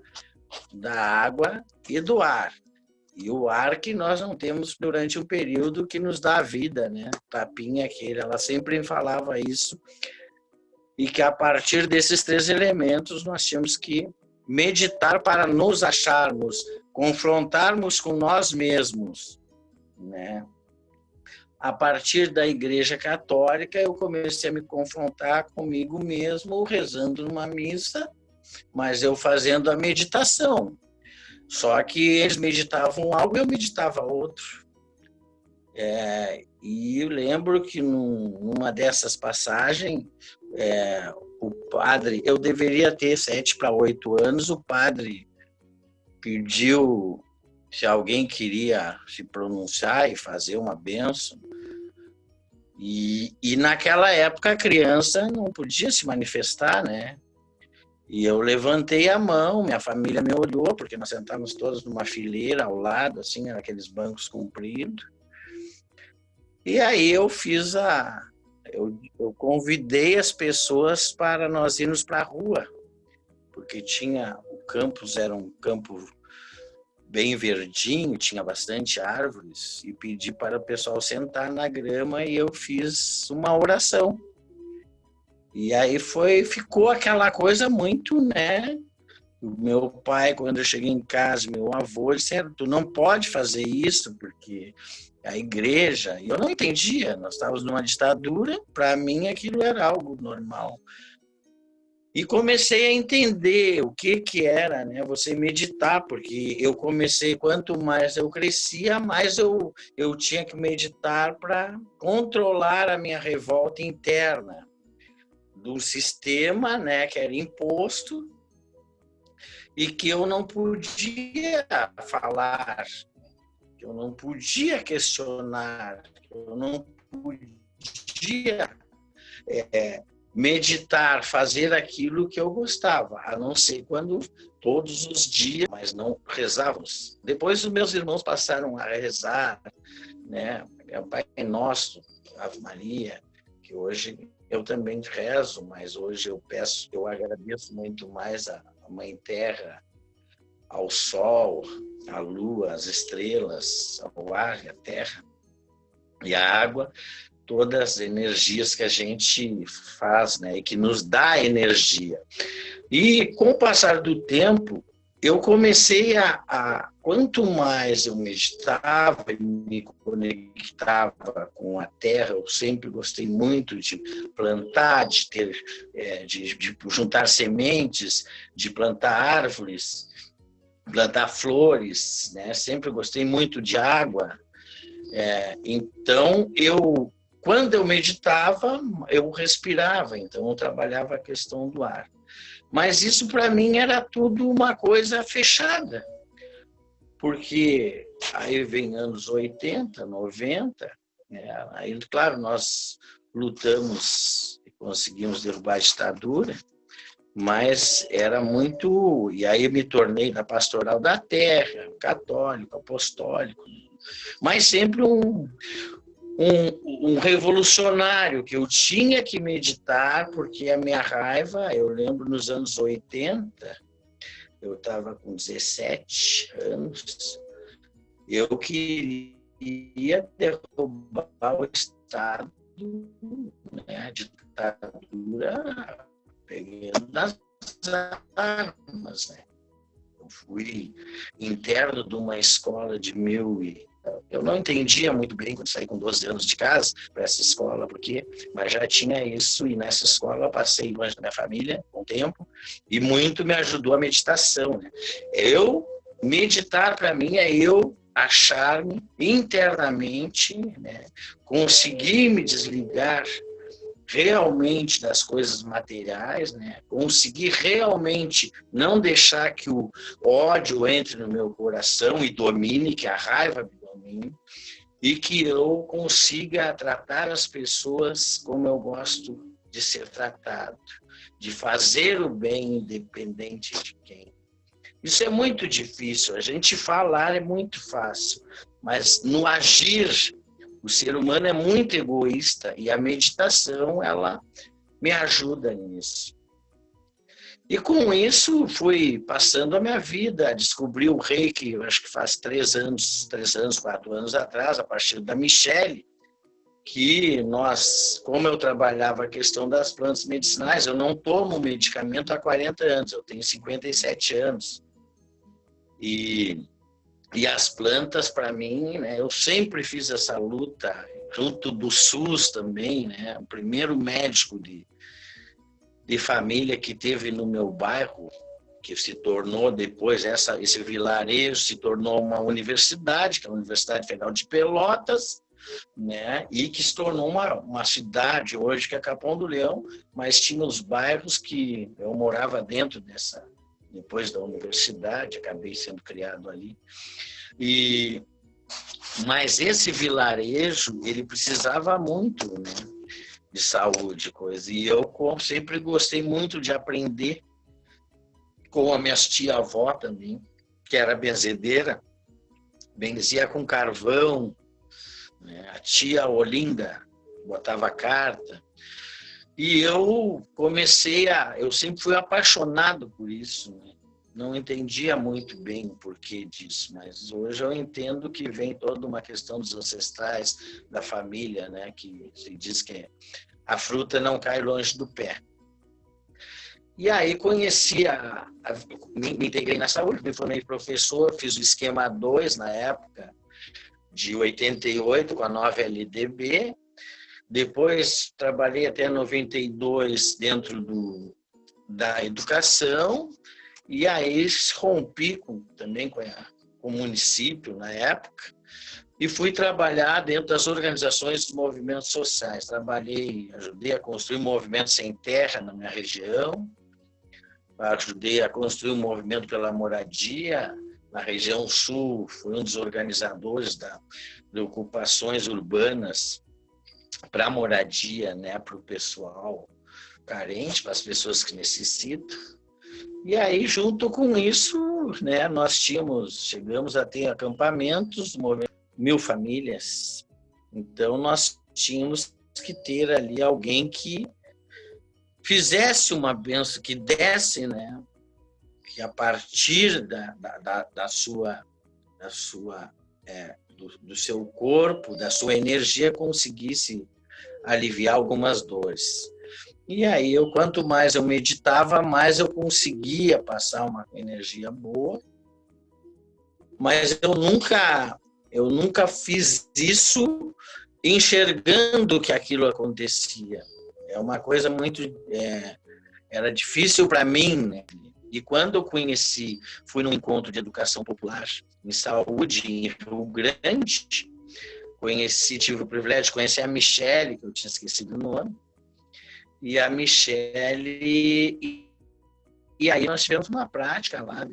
[SPEAKER 4] da água e do ar. E o ar que nós não temos durante um período que nos dá a vida, né? Tapinha aquele, ela sempre falava isso. E que a partir desses 3 elementos nós tínhamos que meditar para nos acharmos, confrontarmos com nós mesmos, né? A partir da Igreja Católica eu comecei a me confrontar comigo mesmo, rezando numa missa, mas eu fazendo a meditação. Só que eles meditavam algo e eu meditava outro. E eu lembro que numa dessas passagens, o padre, eu deveria ter 7 para 8 anos, o padre pediu se alguém queria se pronunciar e fazer uma bênção. E naquela época a criança não podia se manifestar, né? E eu levantei a mão, minha família me olhou, porque nós sentávamos todos numa fileira ao lado, assim, aqueles bancos compridos. E aí eu fiz eu convidei as pessoas para nós irmos para a rua, porque o campus era um campo bem verdinho, tinha bastante árvores, e pedi para o pessoal sentar na grama e eu fiz uma oração. E aí ficou aquela coisa muito, né? Meu pai, quando eu cheguei em casa, meu avô, disseram, tu não pode fazer isso, porque a igreja... Eu não entendia, nós estávamos numa ditadura, para mim aquilo era algo normal. E comecei a entender o que era, né, você meditar, porque eu comecei, quanto mais eu crescia, mais eu tinha que meditar para controlar a minha revolta interna do sistema, né, que era imposto, e que eu não podia falar, que eu não podia questionar, que eu não podia meditar, fazer aquilo que eu gostava, a não ser quando todos os dias, mas não rezávamos. Depois os meus irmãos passaram a rezar, né? O Pai Nosso, Ave Maria, que hoje eu também rezo, mas hoje eu agradeço muito mais a Mãe Terra, ao Sol, à Lua, às estrelas, ao ar, à terra e à água, todas as energias que a gente faz, né, e que nos dá energia. E com o passar do tempo, eu comecei quanto mais eu meditava e me conectava com a terra, eu sempre gostei muito de plantar, de juntar sementes, de plantar árvores, plantar flores, né? Sempre gostei muito de água. Então, quando eu meditava, eu respirava, então eu trabalhava a questão do ar. Mas isso, para mim, era tudo uma coisa fechada, porque aí vem anos 80, 90, né? Aí, claro, nós lutamos e conseguimos derrubar a ditadura, mas era muito... E aí me tornei na Pastoral da Terra, católico, apostólico, mas sempre um revolucionário, que eu tinha que meditar, porque a minha raiva, eu lembro nos anos 80, eu estava com 17 anos, eu queria derrubar o Estado, né, a ditadura, pegando das armas, né? Eu fui interno de uma escola de eu não entendia muito bem quando saí com 12 anos de casa para essa escola, mas já tinha isso, e nessa escola eu passei longe da minha família com o tempo, e muito me ajudou a meditação, né? Meditar para mim é eu achar-me internamente, né? Conseguir me desligar realmente das coisas materiais, né? Conseguir realmente não deixar que o ódio entre no meu coração e domine, que a raiva me domine, e que eu consiga tratar as pessoas como eu gosto de ser tratado, de fazer o bem independente de quem. Isso é muito difícil, a gente falar é muito fácil, mas no agir, o ser humano é muito egoísta, e a meditação, ela me ajuda nisso. E com isso, fui passando a minha vida, descobri o Reiki, acho que faz 4 anos atrás, a partir da Michele, que como eu trabalhava a questão das plantas medicinais, eu não tomo medicamento há 40 anos, eu tenho 57 anos. E as plantas, para mim, né, eu sempre fiz essa luta, junto do SUS também, né, o primeiro médico de família que teve no meu bairro, que se tornou depois, esse vilarejo se tornou uma universidade, que é a Universidade Federal de Pelotas, né, e que se tornou uma cidade hoje, que é Capão do Leão, mas tinha os bairros que eu morava dentro depois da universidade, acabei sendo criado ali. Mas esse vilarejo, ele precisava muito, né, de saúde, coisa. E eu sempre gostei muito de aprender com a minha tia-avó também, que era benzedeira, benzia com carvão, né? A tia Olinda botava carta. E eu eu sempre fui apaixonado por isso, né? Não entendia muito bem o porquê disso, mas hoje eu entendo que vem toda uma questão dos ancestrais, da família, né? Que se diz que a fruta não cai longe do pé. E aí me integrei na saúde, me formei professor, fiz o esquema 2 na época, de 88, com a 9LDB. Depois trabalhei até 92 dentro da educação, e aí rompi também com o município na época, e fui trabalhar dentro das organizações dos movimentos sociais. Ajudei a construir um movimento sem terra na minha região, ajudei a construir um movimento pela moradia na região sul, fui um dos organizadores de ocupações urbanas para moradia, né, para o pessoal carente, para as pessoas que necessitam. E aí, junto com isso, né, nós chegamos a ter acampamentos, 1.000 famílias. Então, nós tínhamos que ter ali alguém que fizesse uma bênção, que desse, né, que a partir do seu corpo, da sua energia, conseguisse aliviar algumas dores. E aí, quanto mais eu meditava, mais eu conseguia passar uma energia boa. Mas eu nunca fiz isso enxergando que aquilo acontecia. É uma coisa muito... era difícil para mim, né? E quando eu fui num encontro de educação popular em saúde, em Rio Grande, tive o privilégio de conhecer a Michele, que eu tinha esquecido o nome, e a Michele, e aí nós tivemos uma prática lá,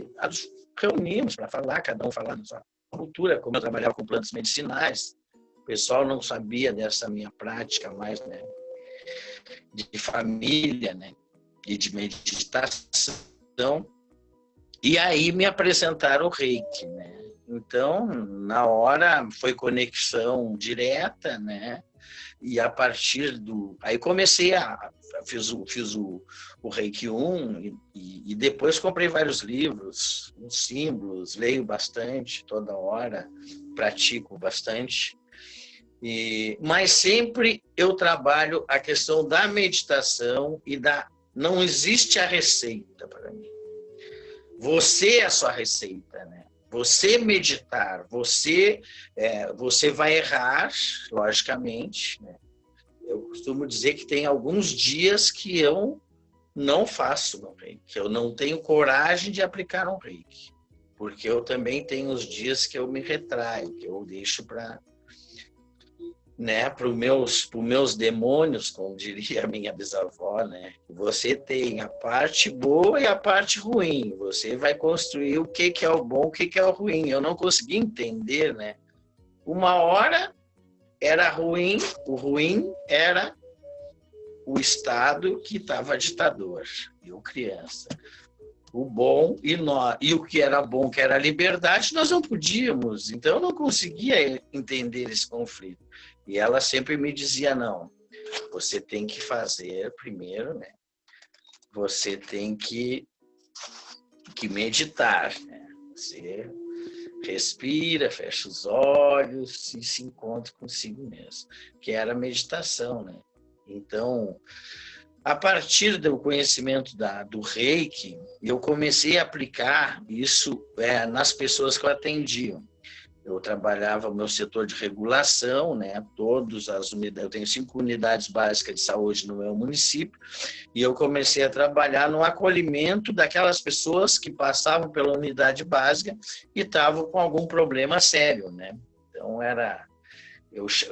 [SPEAKER 4] reunimos para falar, cada um falando da sua cultura, como eu trabalhava com plantas medicinais, o pessoal não sabia dessa minha prática mais, né, de família, né, e de meditação, e aí me apresentaram o Reiki, né. Então, na hora, foi conexão direta, né? E a partir aí comecei fiz o Reiki 1 e depois comprei vários livros, uns símbolos, leio bastante toda hora, pratico bastante. Mas sempre eu trabalho a questão da meditação não existe a receita para mim. Você é a sua receita, né? Você meditar, você vai errar, logicamente, né? Eu costumo dizer que tem alguns dias que eu não faço meu reiki, que eu não tenho coragem de aplicar um reiki, porque eu também tenho os dias que eu me retraio, que eu deixo para, né, para os meus demônios, como diria a minha bisavó, né? Você tem a parte boa e a parte ruim. Você vai construir o que é o bom, o que é o ruim. Eu não consegui entender, né? Uma hora era ruim, o ruim era o Estado que estava ditador, eu criança. O bom e o que era bom, que era a liberdade, nós não podíamos. Então eu não conseguia entender esse conflito. E ela sempre me dizia, não, você tem que fazer primeiro, né? Você tem que meditar, né? Você respira, fecha os olhos e se encontra consigo mesmo, que era a meditação, né? Então, a partir do conhecimento do Reiki, eu comecei a aplicar isso nas pessoas que eu atendia. Eu trabalhava no meu setor de regulação, né? Todas as unidades, eu tenho 5 unidades básicas de saúde no meu município, e eu comecei a trabalhar no acolhimento daquelas pessoas que passavam pela unidade básica e estavam com algum problema sério, né? Então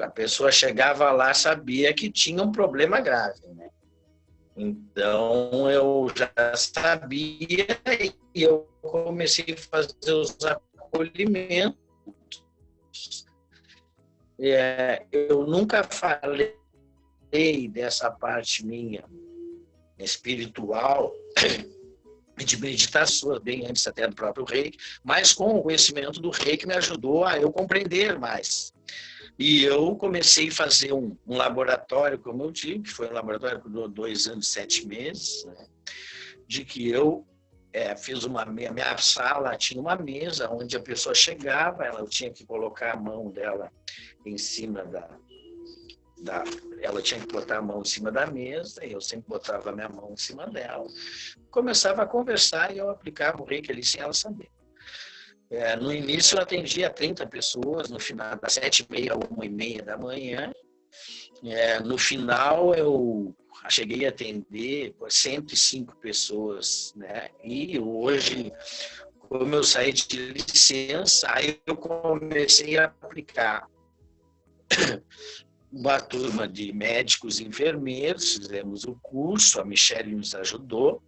[SPEAKER 4] a pessoa chegava lá, sabia que tinha um problema grave, né? Então eu já sabia e eu comecei a fazer os acolhimentos. Eu nunca falei dessa parte minha espiritual de meditação, bem antes até do próprio Reiki, mas com o conhecimento do Reiki me ajudou a eu compreender mais. E eu comecei a fazer um laboratório, como eu tive, que foi um laboratório que durou 2 anos e 7 meses, né, de que eu fiz minha sala tinha uma mesa onde a pessoa chegava, ela tinha que colocar a mão dela em cima ela tinha que botar a mão em cima da mesa, e eu sempre botava a minha mão em cima dela, começava a conversar e eu aplicava o Reiki ali sem ela saber. No início eu atendia 30 pessoas, no final das 7h30 a 1h30 da manhã. No final eu cheguei a atender 105 pessoas, né? E hoje, como eu saí de licença, aí eu comecei a aplicar uma turma de médicos e enfermeiros, fizemos o curso, a Michele nos ajudou,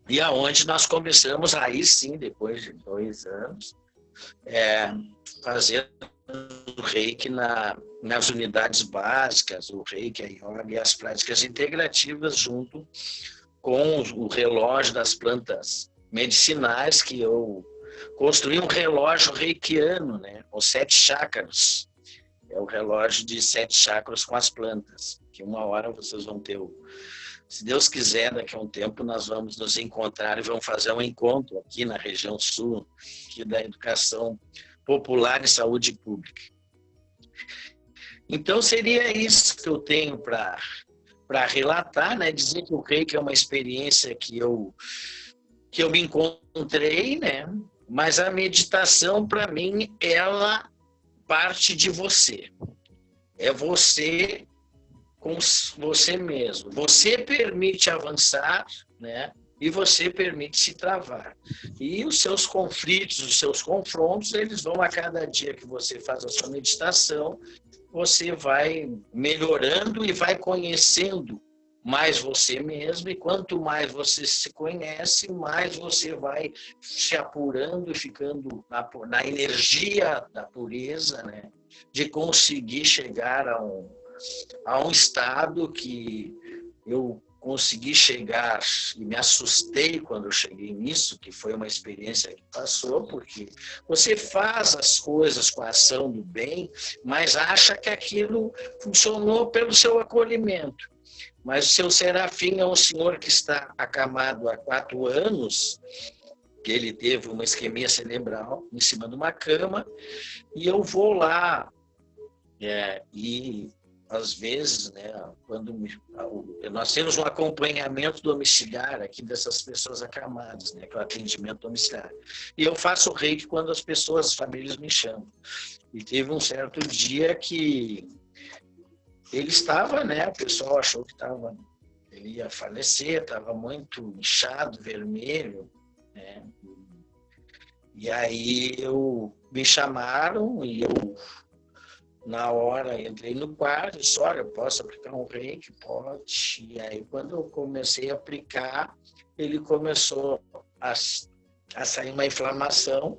[SPEAKER 4] e aonde nós começamos, aí sim, depois de 2 anos, fazer o Reiki nas unidades básicas, o Reiki, a Yoga e as práticas integrativas junto com o relógio das plantas medicinais, que eu construí um relógio reikiano, né? Os 7 chakras. É o relógio de 7 chakras com as plantas, que uma hora vocês vão ter se Deus quiser, daqui a um tempo nós vamos nos encontrar e vamos fazer um encontro aqui na região sul, aqui da educação popular e saúde pública. Então seria isso que eu tenho para relatar, né? Dizer que o Reiki é uma experiência que eu me encontrei, né? Mas a meditação, para mim, ela parte de você. É você com você mesmo. Você permite avançar, né? E você permite se travar. E os seus conflitos, os seus confrontos, eles vão a cada dia que você faz a sua meditação, você vai melhorando e vai conhecendo mais você mesmo, e quanto mais você se conhece, mais você vai se apurando e ficando na energia da pureza, né? De conseguir chegar a um estado que eu consegui chegar e me assustei quando eu cheguei nisso, que foi uma experiência que passou, porque você faz as coisas com a ação do bem, mas acha que aquilo funcionou pelo seu acolhimento. Mas o seu Serafim é um senhor que está acamado há 4 anos, que ele teve uma isquemia cerebral em cima de uma cama, e eu vou lá, e às vezes, né, nós temos um acompanhamento domiciliar aqui dessas pessoas acamadas, né, que é o atendimento domiciliar. E eu faço Reiki quando as famílias me chamam. E teve um certo dia que ele estava, né, o pessoal achou que ele ia falecer, estava muito inchado, vermelho, né? E aí me chamaram e eu, na hora, entrei no quarto e disse, olha, posso aplicar um Reiki? Pode. E aí, quando eu comecei a aplicar, ele começou a sair uma inflamação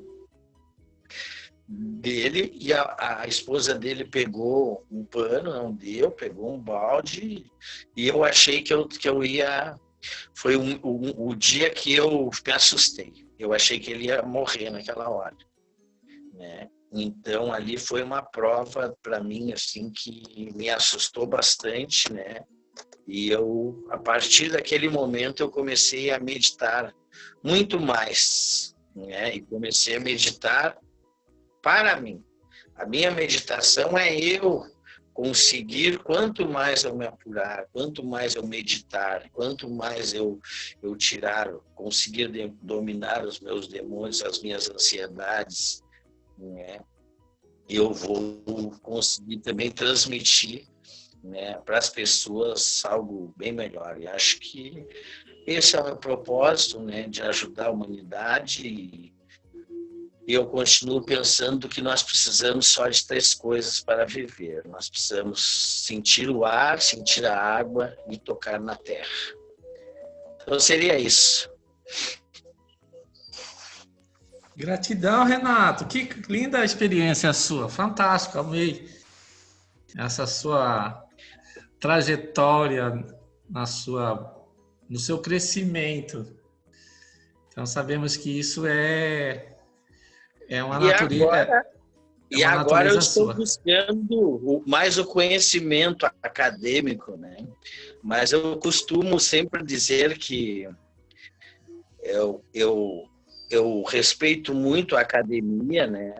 [SPEAKER 4] dele, e a esposa dele pegou um pano, não deu, pegou um balde, e eu achei que eu ia... Foi o dia que eu me assustei. Eu achei que ele ia morrer naquela hora, né? Então, ali foi uma prova para mim, assim, que me assustou bastante, né? E a partir daquele momento, eu comecei a meditar muito mais, né? E comecei a meditar para mim. A minha meditação é eu conseguir, quanto mais eu me apurar, quanto mais eu meditar, quanto mais eu conseguir dominar os meus demônios, as minhas ansiedades, né? Eu vou conseguir também transmitir, né, para as pessoas algo bem melhor. E acho que esse é o meu propósito, né, de ajudar a humanidade. E eu continuo pensando que nós precisamos só de 3 coisas para viver. Nós precisamos sentir o ar, sentir a água e tocar na terra. Então seria isso.
[SPEAKER 3] Gratidão, Renato. Que linda experiência sua. Fantástico, amei essa sua trajetória no seu crescimento. Então, sabemos que isso é uma natureza.
[SPEAKER 4] E agora eu estou buscando mais o conhecimento acadêmico, né? Mas eu costumo sempre dizer que eu respeito muito a academia, né?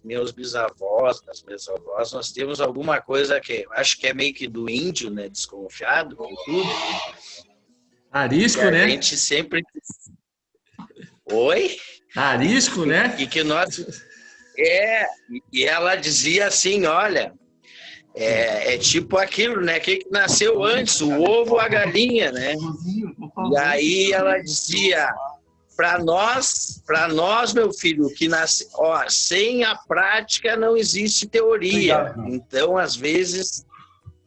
[SPEAKER 4] Meus bisavós, as minhas avós, nós temos alguma coisa que acho que é meio que do índio, né? Desconfiado com tudo.
[SPEAKER 3] Arisco, né?
[SPEAKER 4] A gente sempre... Oi?
[SPEAKER 3] Arisco, né?
[SPEAKER 4] E que nós... e ela dizia assim, olha, é tipo aquilo, né? Que nasceu antes, o ovo ou a galinha, né? E aí ela dizia... Para nós, meu filho, que nasce, sem a prática não existe teoria. Então, às vezes,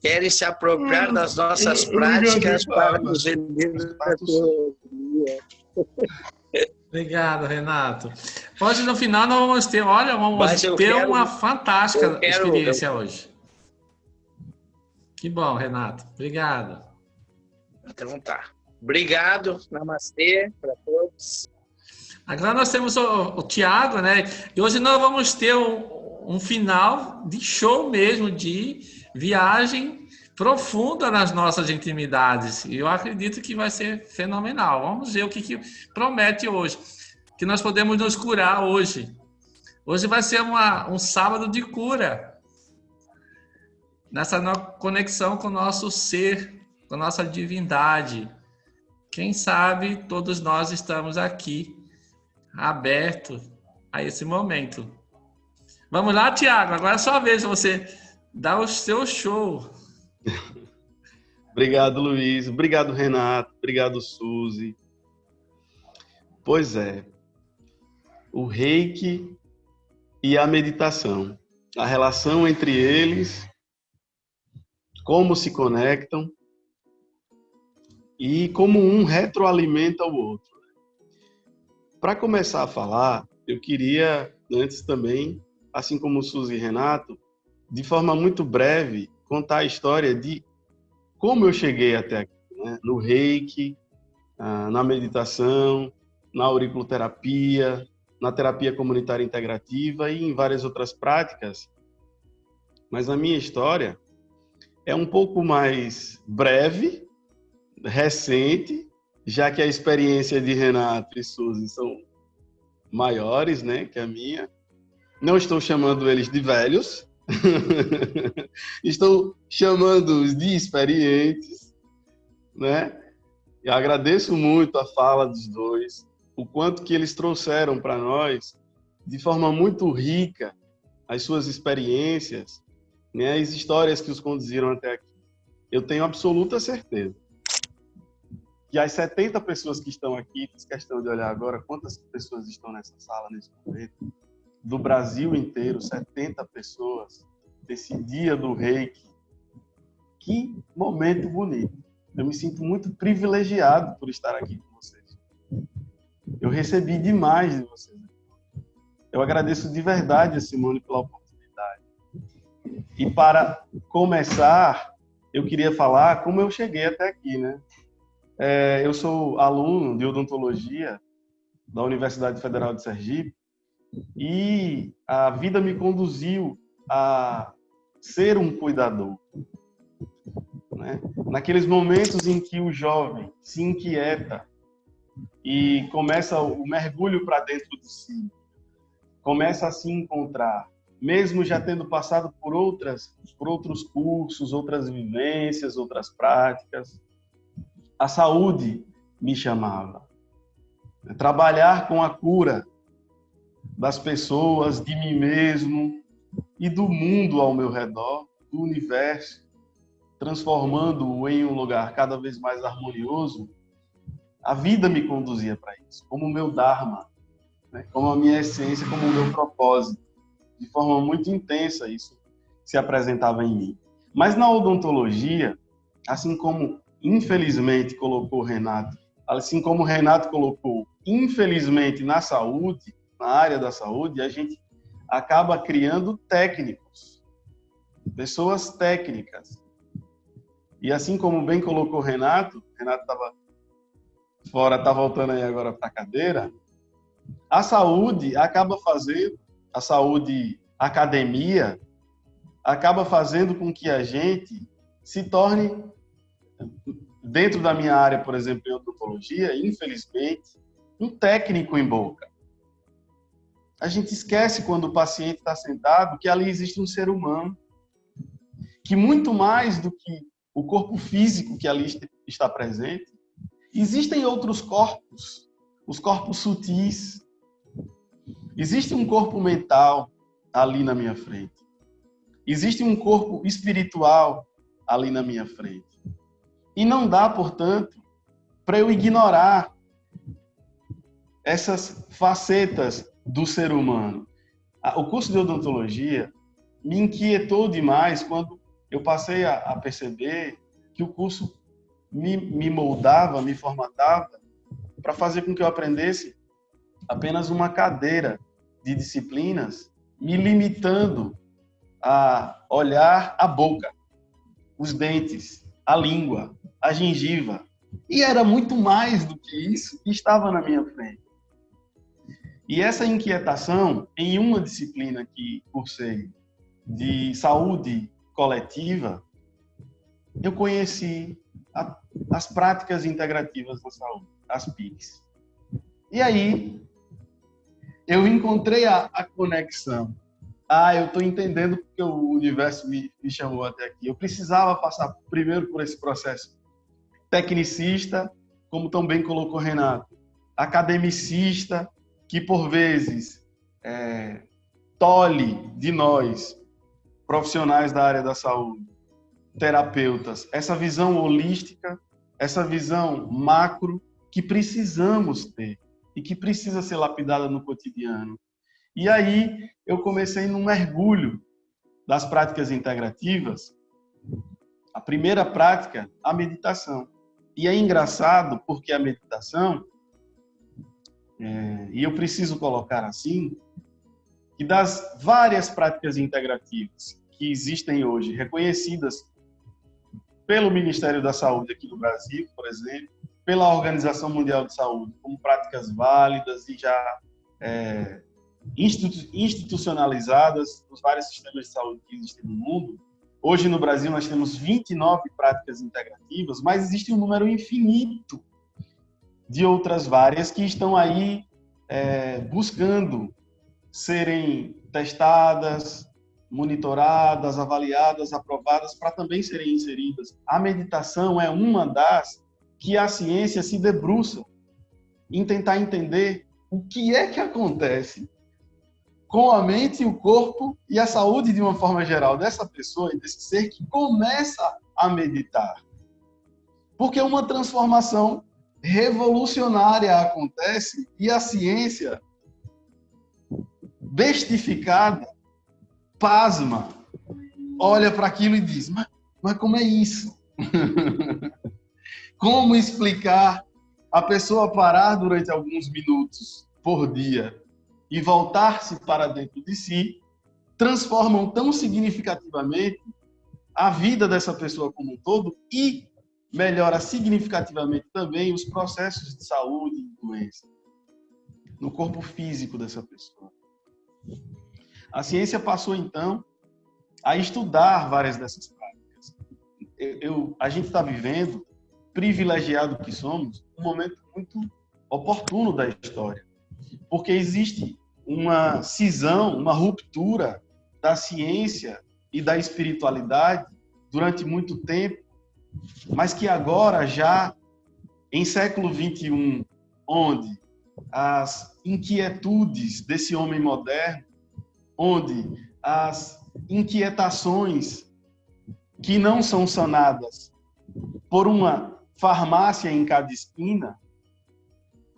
[SPEAKER 4] querem se apropriar das nossas práticas para nos vender a teoria.
[SPEAKER 3] Obrigado, Renato. Hoje, no final, nós vamos ter, uma fantástica experiência hoje. Que bom, Renato. Obrigado.
[SPEAKER 4] Então tá. Obrigado. Namastê para todos.
[SPEAKER 3] Agora nós temos o Tiago, né? E hoje nós vamos ter um final de show mesmo, de viagem profunda nas nossas intimidades. E eu acredito que vai ser fenomenal. Vamos ver o que promete hoje. Que nós podemos nos curar hoje. Hoje vai ser um sábado de cura. Nessa conexão com o nosso ser, com a nossa divindade. Quem sabe todos nós estamos aqui, abertos a esse momento. Vamos lá, Tiago, agora é a sua vez, você dá o seu show.
[SPEAKER 2] Obrigado, Luiz. Obrigado, Renato. Obrigado, Suzy. Pois é. O reiki e a meditação. A relação entre eles, como se conectam e como um retroalimenta o outro. Para começar a falar, eu queria, antes também, assim como Suzy e Renato, de forma muito breve, contar a história de como eu cheguei até aqui, né? No reiki, na meditação, na auriculoterapia, na terapia comunitária integrativa e em várias outras práticas. Mas a minha história é um pouco mais breve, recente, já que a experiência de Renato e Suzy são maiores, né, que a minha. Não estou chamando eles de velhos, estou chamando-os de experientes, né? E agradeço muito a fala dos dois, o quanto que eles trouxeram para nós, de forma muito rica, as suas experiências, né, as histórias que os conduziram até aqui. Eu tenho absoluta certeza que as 70 pessoas que estão aqui, fiz questão de olhar agora quantas pessoas estão nessa sala nesse momento, do Brasil inteiro, 70 pessoas, desse dia do reiki. Que momento bonito. Eu me sinto muito privilegiado por estar aqui com vocês. Eu recebi demais de vocês. Eu agradeço de verdade a Simone pela oportunidade. E para começar, eu queria falar como eu cheguei até aqui, né? Eu sou aluno de odontologia da Universidade Federal de Sergipe e a vida me conduziu a ser um cuidador, né? Naqueles momentos em que o jovem se inquieta e começa o mergulho para dentro de si, começa a se encontrar, mesmo já tendo passado por outros cursos, outras vivências, outras práticas, a saúde me chamava. Trabalhar com a cura das pessoas, de mim mesmo e do mundo ao meu redor, do universo, transformando-o em um lugar cada vez mais harmonioso, a vida me conduzia para isso, como o meu dharma, né? Como a minha essência, como o meu propósito. De forma muito intensa isso se apresentava em mim. Mas na odontologia, assim como infelizmente colocou Renato, assim como o Renato colocou, infelizmente na saúde, na área da saúde, a gente acaba criando técnicos, pessoas técnicas. E assim como bem colocou Renato estava fora, está voltando aí agora para a cadeira, a saúde acaba fazendo, a saúde academia, acaba fazendo com que a gente se torne, dentro da minha área, por exemplo, em odontologia, infelizmente, um técnico em boca. A gente esquece, quando o paciente está sentado, que ali existe um ser humano, que muito mais do que o corpo físico que ali está presente, existem outros corpos, os corpos sutis. Existe um corpo mental ali na minha frente. Existe um corpo espiritual ali na minha frente. E não dá, portanto, para eu ignorar essas facetas do ser humano. O curso de odontologia me inquietou demais quando eu passei a perceber que o curso me moldava, me formatava para fazer com que eu aprendesse apenas uma cadeira de disciplinas, me limitando a olhar a boca. os dentes, a língua, a gengiva. E era muito mais do que isso que estava na minha frente. E essa inquietação, em uma disciplina que cursei de saúde coletiva, eu conheci as práticas integrativas da saúde, as PICs. E aí, eu encontrei a conexão. Eu estou entendendo porque o universo me chamou até aqui. Eu precisava passar primeiro por esse processo tecnicista, como tão bem colocou Renato, academicista, que por vezes tolhe de nós, profissionais da área da saúde, terapeutas, essa visão holística, essa visão macro que precisamos ter e que precisa ser lapidada no cotidiano. E aí eu comecei num mergulho das práticas integrativas. A primeira prática, a meditação. E é engraçado porque a meditação, e eu preciso colocar assim, que das várias práticas integrativas que existem hoje, reconhecidas pelo Ministério da Saúde aqui no Brasil, por exemplo, pela Organização Mundial de Saúde, como práticas válidas e já institucionalizadas nos vários sistemas de saúde que existem no mundo. Hoje, no Brasil, nós temos 29 práticas integrativas, mas existe um número infinito de outras várias que estão aí buscando serem testadas, monitoradas, avaliadas, aprovadas, para também serem inseridas. A meditação é uma das que a ciência se debruça em tentar entender o que é que acontece com a mente, o corpo e a saúde de uma forma geral dessa pessoa e desse ser que começa a meditar. Porque uma transformação revolucionária acontece e a ciência, bestificada, pasma, olha para aquilo e diz, mas como é isso? Como explicar a pessoa parar durante alguns minutos por dia e voltar-se para dentro de si, transformam tão significativamente a vida dessa pessoa como um todo e melhora significativamente também os processos de saúde e doença no corpo físico dessa pessoa. A ciência passou, então, a estudar várias dessas práticas. A gente está vivendo, privilegiado que somos, um momento muito oportuno da história, porque existe uma cisão, uma ruptura da ciência e da espiritualidade durante muito tempo, mas que agora, já em século XXI, onde as inquietudes desse homem moderno, onde as inquietações que não são sanadas por uma farmácia em cada esquina,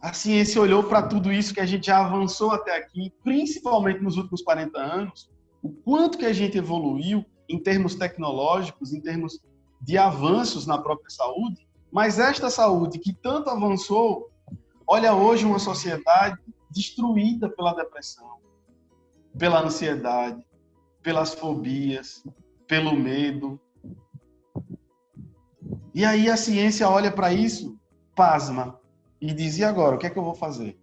[SPEAKER 2] a ciência olhou para tudo isso que a gente já avançou até aqui, principalmente nos últimos 40 anos, o quanto que a gente evoluiu em termos tecnológicos, em termos de avanços na própria saúde, mas esta saúde que tanto avançou, olha hoje uma sociedade destruída pela depressão, pela ansiedade, pelas fobias, pelo medo. E aí a ciência olha para isso, pasma, e diz, e agora, o que é que eu vou fazer?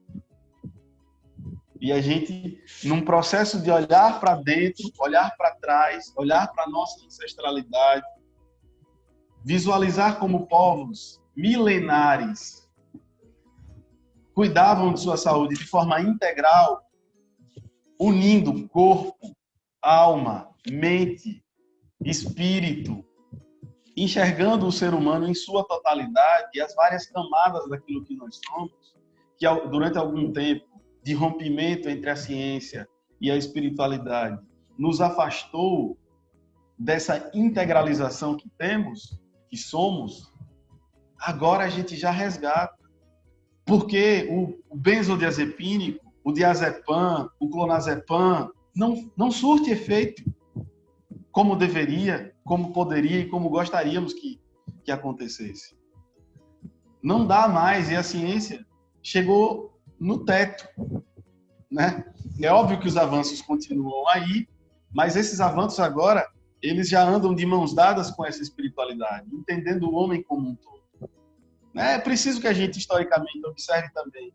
[SPEAKER 2] E a gente, num processo de olhar para dentro, olhar para trás, olhar para a nossa ancestralidade, visualizar como povos milenares cuidavam de sua saúde de forma integral, unindo corpo, alma, mente, espírito, enxergando o ser humano em sua totalidade e as várias camadas daquilo que nós somos, que durante algum tempo de rompimento entre a ciência e a espiritualidade nos afastou dessa integralização que temos, que somos, agora a gente já resgata. Porque o benzodiazepínico, o diazepam, o clonazepam, não surte efeito como deveria, como poderia e como gostaríamos que acontecesse. Não dá mais, e a ciência chegou no teto, né? É óbvio que os avanços continuam aí, mas esses avanços agora, eles já andam de mãos dadas com essa espiritualidade, entendendo o homem como um todo. É preciso que a gente, historicamente, observe também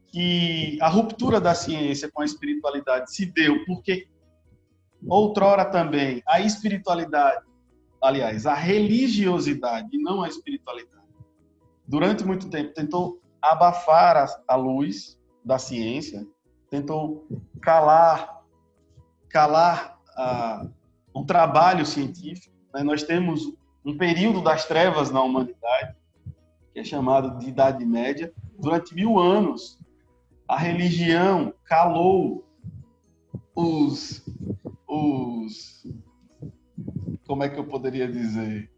[SPEAKER 2] que a ruptura da ciência com a espiritualidade se deu porque outrora também a espiritualidade, aliás, a religiosidade e não a espiritualidade, durante muito tempo tentou abafar a luz da ciência, tentou calar o trabalho científico. Nós temos um período das trevas na humanidade, que é chamado de Idade Média. Durante 1000 anos, a religião calou como é que eu poderia dizer?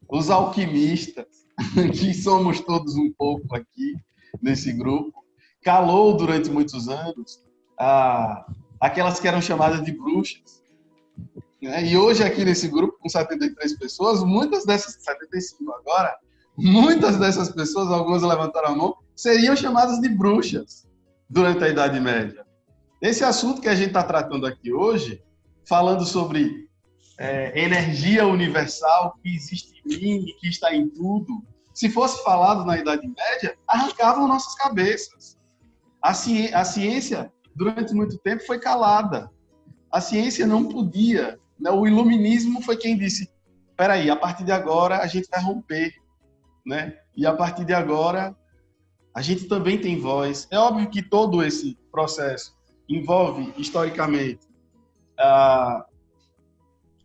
[SPEAKER 2] Os alquimistas, que somos todos um pouco aqui nesse grupo, calou durante muitos anos aquelas que eram chamadas de bruxas. E hoje aqui nesse grupo, com 73 pessoas, muitas dessas, 75 agora, muitas dessas pessoas, algumas levantaram a mão, seriam chamadas de bruxas durante a Idade Média. Esse assunto que a gente está tratando aqui hoje, falando sobre energia universal que existe em mim e que está em tudo, se fosse falado na Idade Média, arrancavam nossas cabeças. A ciência, durante muito tempo, foi calada. A ciência não podia. Né? O iluminismo foi quem disse, espera aí, a partir de agora a gente vai romper. Né? E a partir de agora a gente também tem voz. É óbvio que todo esse processo envolve, historicamente,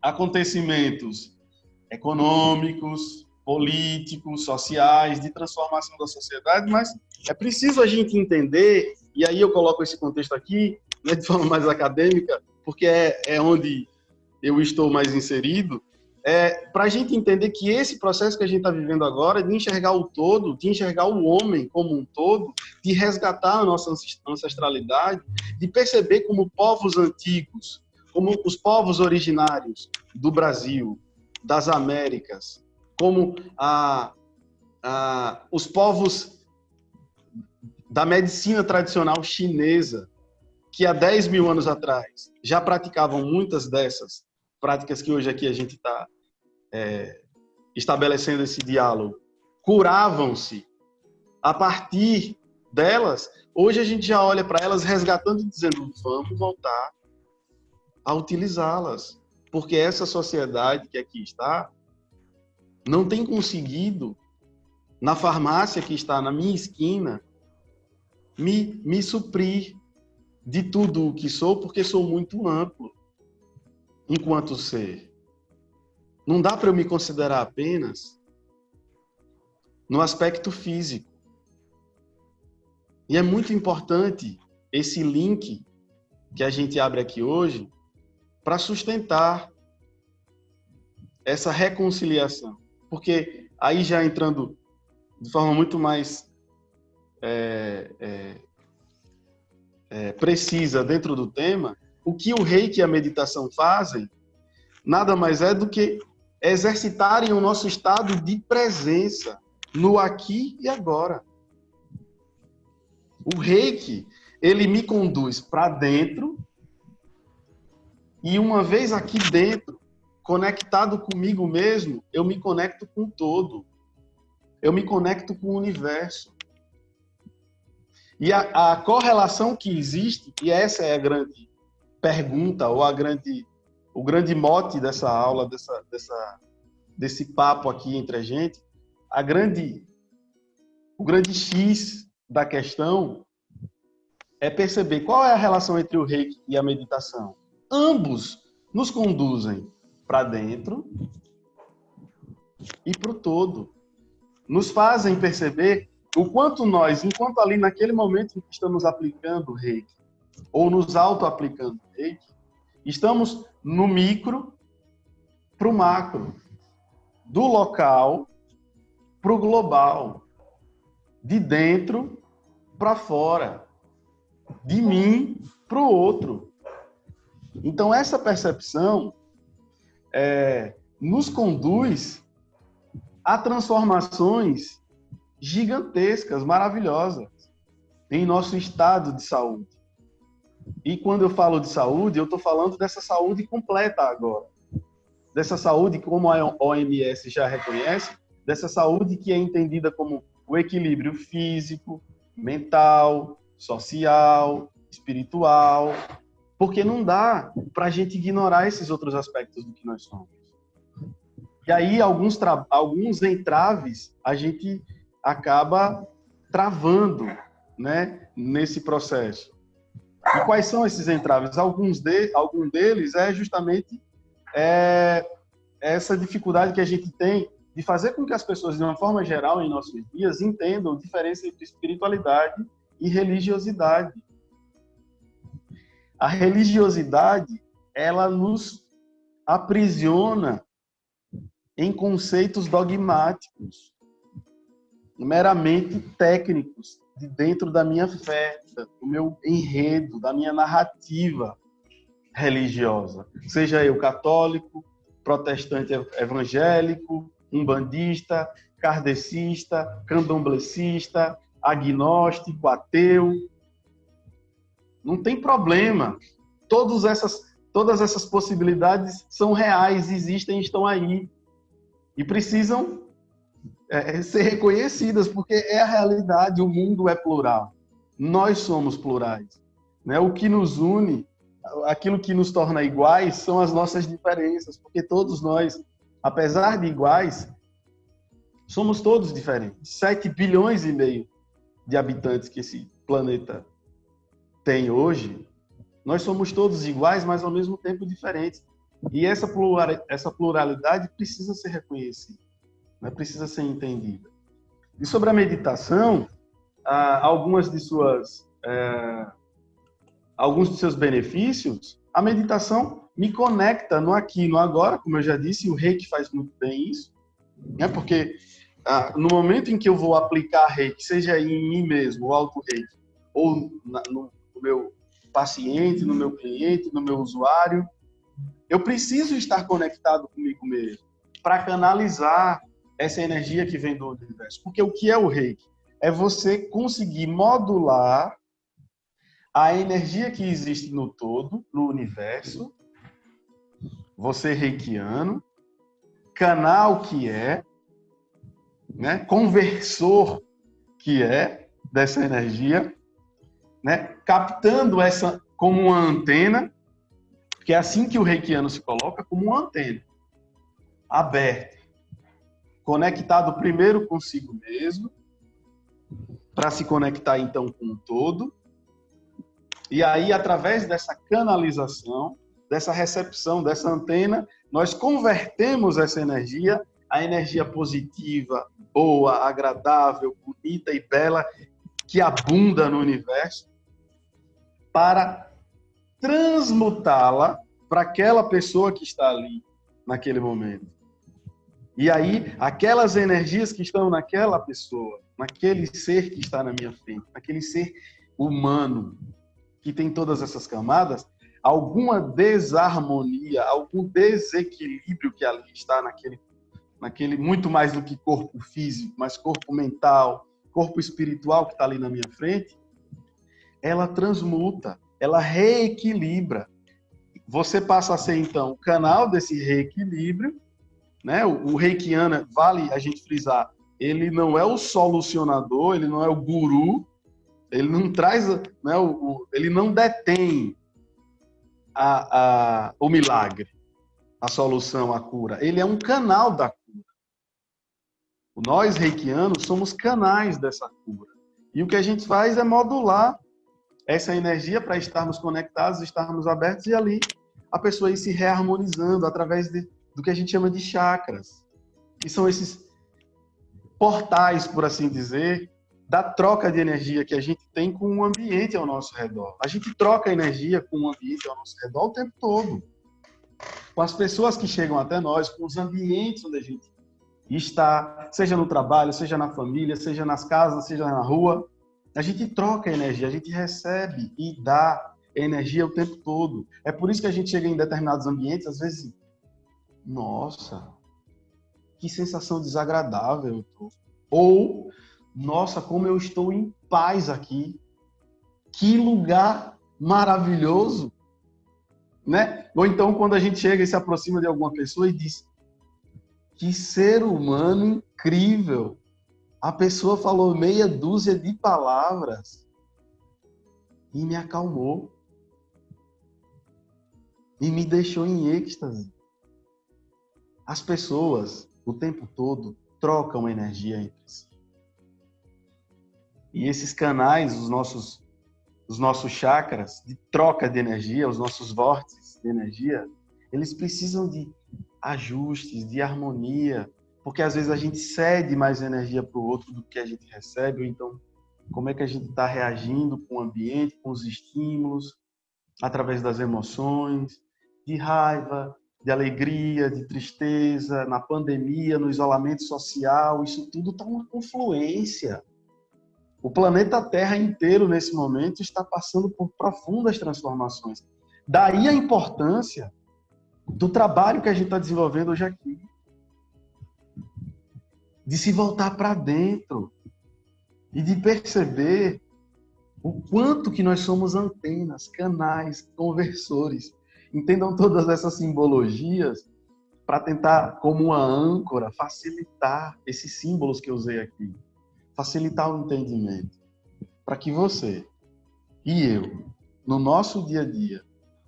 [SPEAKER 2] acontecimentos econômicos, políticos, sociais, de transformação da sociedade, mas é preciso a gente entender, e aí eu coloco esse contexto aqui, né, de forma mais acadêmica, porque é onde eu estou mais inserido, para a gente entender que esse processo que a gente está vivendo agora, de enxergar o todo, de enxergar o homem como um todo, de resgatar a nossa ancestralidade, de perceber como povos antigos, como os povos originários do Brasil, das Américas, como os povos da medicina tradicional chinesa, que há 10 mil anos atrás já praticavam muitas dessas práticas que hoje aqui a gente está estabelecendo esse diálogo, curavam-se a partir delas. Hoje a gente já olha para elas resgatando e dizendo, vamos voltar a utilizá-las, porque essa sociedade que aqui está não tem conseguido, na farmácia que está na minha esquina, me suprir de tudo o que sou, porque sou muito amplo enquanto ser. Não dá para eu me considerar apenas no aspecto físico. E é muito importante esse link que a gente abre aqui hoje para sustentar essa reconciliação. Porque aí já entrando de forma muito mais precisa dentro do tema, o que o reiki e a meditação fazem nada mais é do que exercitarem o nosso estado de presença no aqui e agora. O reiki, ele me conduz para dentro e uma vez aqui dentro, conectado comigo mesmo, eu me conecto com o todo. Eu me conecto com o universo. E a correlação que existe, e essa é a grande pergunta, ou o grande mote dessa aula, desse papo aqui entre a gente, o grande X da questão é perceber qual é a relação entre o reiki e a meditação. Ambos nos conduzem para dentro e para o todo. Nos fazem perceber o quanto nós, enquanto ali naquele momento em que estamos aplicando o reiki, ou nos auto-aplicando o reiki, estamos no micro para o macro, do local para o global, de dentro para fora, de mim para o outro. Então, essa percepção nos conduz a transformações gigantescas, maravilhosas, em nosso estado de saúde. E quando eu falo de saúde, eu estou falando dessa saúde completa agora. Dessa saúde, como a OMS já reconhece, dessa saúde que é entendida como o equilíbrio físico, mental, social, espiritual, porque não dá para a gente ignorar esses outros aspectos do que nós somos. E aí, alguns entraves a gente acaba travando, né, nesse processo. E quais são esses entraves? Algum deles é justamente essa dificuldade que a gente tem de fazer com que as pessoas, de uma forma geral, em nossos dias, entendam a diferença entre espiritualidade e religiosidade. A religiosidade, ela nos aprisiona em conceitos dogmáticos, meramente técnicos, de dentro da minha fé, do meu enredo, da minha narrativa religiosa. Seja eu católico, protestante evangélico, umbandista, kardecista, candomblessista, agnóstico, ateu. Não tem problema. Todas essas possibilidades são reais, existem, estão aí. E precisam ser reconhecidas, porque é a realidade, o mundo é plural. Nós somos plurais. Né? O que nos une, aquilo que nos torna iguais, são as nossas diferenças, porque todos nós, apesar de iguais, somos todos diferentes. 7 bilhões e meio de habitantes que esse planeta tem hoje, nós somos todos iguais, mas ao mesmo tempo diferentes. E essa pluralidade precisa ser reconhecida, né? Precisa ser entendida. E sobre a meditação, alguns de seus benefícios, a meditação me conecta no aqui e no agora, como eu já disse, o Reiki faz muito bem isso, né? Porque no momento em que eu vou aplicar Reiki, seja em mim mesmo, o auto-Reiki, ou no meu paciente, no meu cliente, no meu usuário, eu preciso estar conectado comigo mesmo para canalizar essa energia que vem do universo. Porque o que é o Reiki? É você conseguir modular a energia que existe no todo, no universo, você reikiano, canal que é, né? Conversor que é dessa energia, né? Captando essa como uma antena, que é assim que o reikiano se coloca, como uma antena, aberta, conectado primeiro consigo mesmo, para se conectar então com o todo, e aí através dessa canalização, dessa recepção, dessa antena, nós convertemos essa energia, a energia positiva, boa, agradável, bonita e bela, que abunda no universo, para transmutá-la para aquela pessoa que está ali naquele momento. E aí, aquelas energias que estão naquela pessoa, naquele ser que está na minha frente, naquele ser humano que tem todas essas camadas, alguma desarmonia, algum desequilíbrio que ali está naquele muito mais do que corpo físico, mas corpo mental, corpo espiritual que está ali na minha frente, ela transmuta, ela reequilibra. Você passa a ser, então, o canal desse reequilíbrio, né? O reikiano, vale a gente frisar, ele não é o solucionador, ele não é o guru, ele não traz, né, ele não detém o milagre, a solução, a cura. Ele é um canal da cura. Nós, reikianos, somos canais dessa cura. E o que a gente faz é modular essa energia para estarmos conectados, estarmos abertos, e ali a pessoa ir se reharmonizando através do que a gente chama de chakras, que são esses portais, por assim dizer, da troca de energia que a gente tem com o ambiente ao nosso redor. A gente troca energia com o ambiente ao nosso redor o tempo todo. Com as pessoas que chegam até nós, com os ambientes onde a gente está, seja no trabalho, seja na família, seja nas casas, seja na rua. A gente troca energia, a gente recebe e dá energia o tempo todo. É por isso que a gente chega em determinados ambientes, às vezes, nossa, que sensação desagradável eu tô. Ou, nossa, como eu estou em paz aqui. Que lugar maravilhoso, né? Ou então quando a gente chega e se aproxima de alguma pessoa e diz: que ser humano incrível! A pessoa falou meia dúzia de palavras e me acalmou e me deixou em êxtase. As pessoas, o tempo todo, trocam energia entre si. E esses canais, os nossos chakras de troca de energia, os nossos vórtices de energia, eles precisam de ajustes, de harmonia, porque às vezes a gente cede mais energia para o outro do que a gente recebe, ou então como é que a gente está reagindo com o ambiente, com os estímulos, através das emoções, de raiva, de alegria, de tristeza, na pandemia, no isolamento social, isso tudo está uma confluência. O planeta Terra inteiro, nesse momento, está passando por profundas transformações. Daí a importância do trabalho que a gente está desenvolvendo hoje aqui. De se voltar para dentro e de perceber o quanto que nós somos antenas, canais, conversores. Entendam todas essas simbologias para tentar, como uma âncora, facilitar esses símbolos que eu usei aqui. Facilitar o entendimento. Para que você e eu, no nosso dia a dia,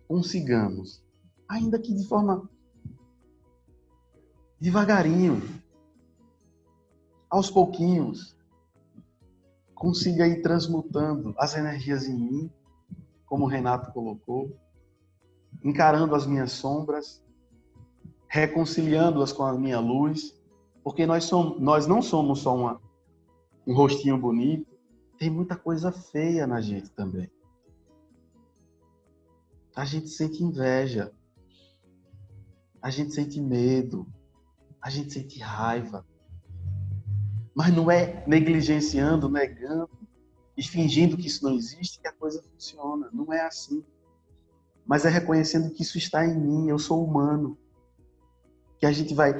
[SPEAKER 2] consigamos, ainda que de forma devagarinho, aos pouquinhos, consiga ir transmutando as energias em mim, como o Renato colocou, encarando as minhas sombras, reconciliando-as com a minha luz, porque nós não somos só um rostinho bonito, tem muita coisa feia na gente também. A gente sente inveja, a gente sente medo, a gente sente raiva. Mas não é negligenciando, negando e fingindo que isso não existe que a coisa funciona. Não é assim. Mas é reconhecendo que isso está em mim, eu sou humano. Que a gente vai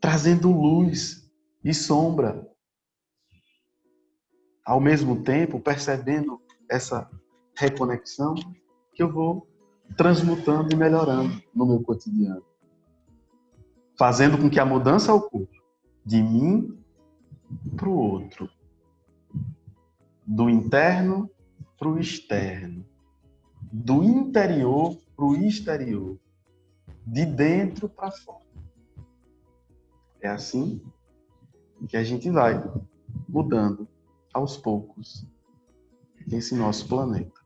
[SPEAKER 2] trazendo luz e sombra. Ao mesmo tempo, percebendo essa reconexão, que eu vou transmutando e melhorando no meu cotidiano. Fazendo com que a mudança ocorra de mim para o outro, do interno para o externo, do interior para o exterior, de dentro para fora. É assim que a gente vai mudando aos poucos esse nosso planeta.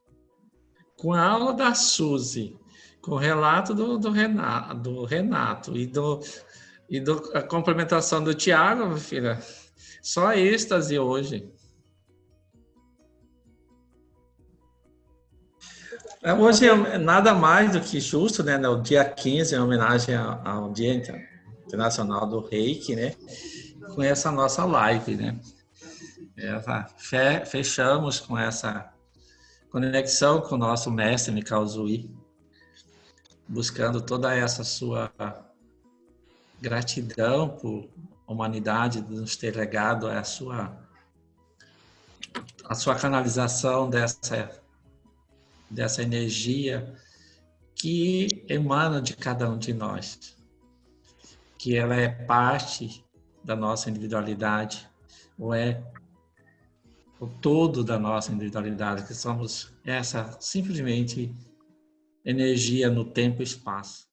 [SPEAKER 3] Com a aula da Suzy, com o relato do Renato e a complementação do Tiago, minha filha, só êxtase hoje. Hoje é nada mais do que justo, né? O dia 15, em homenagem ao Dia Internacional do Reiki, né? Com essa nossa live, né? Fechamos com essa conexão com o nosso mestre Mikao Usui, buscando toda essa sua gratidão por a humanidade nos ter legado a sua canalização dessa energia que emana de cada um de nós, que ela é parte da nossa individualidade, ou é o todo da nossa individualidade, que somos essa simplesmente energia no tempo e espaço.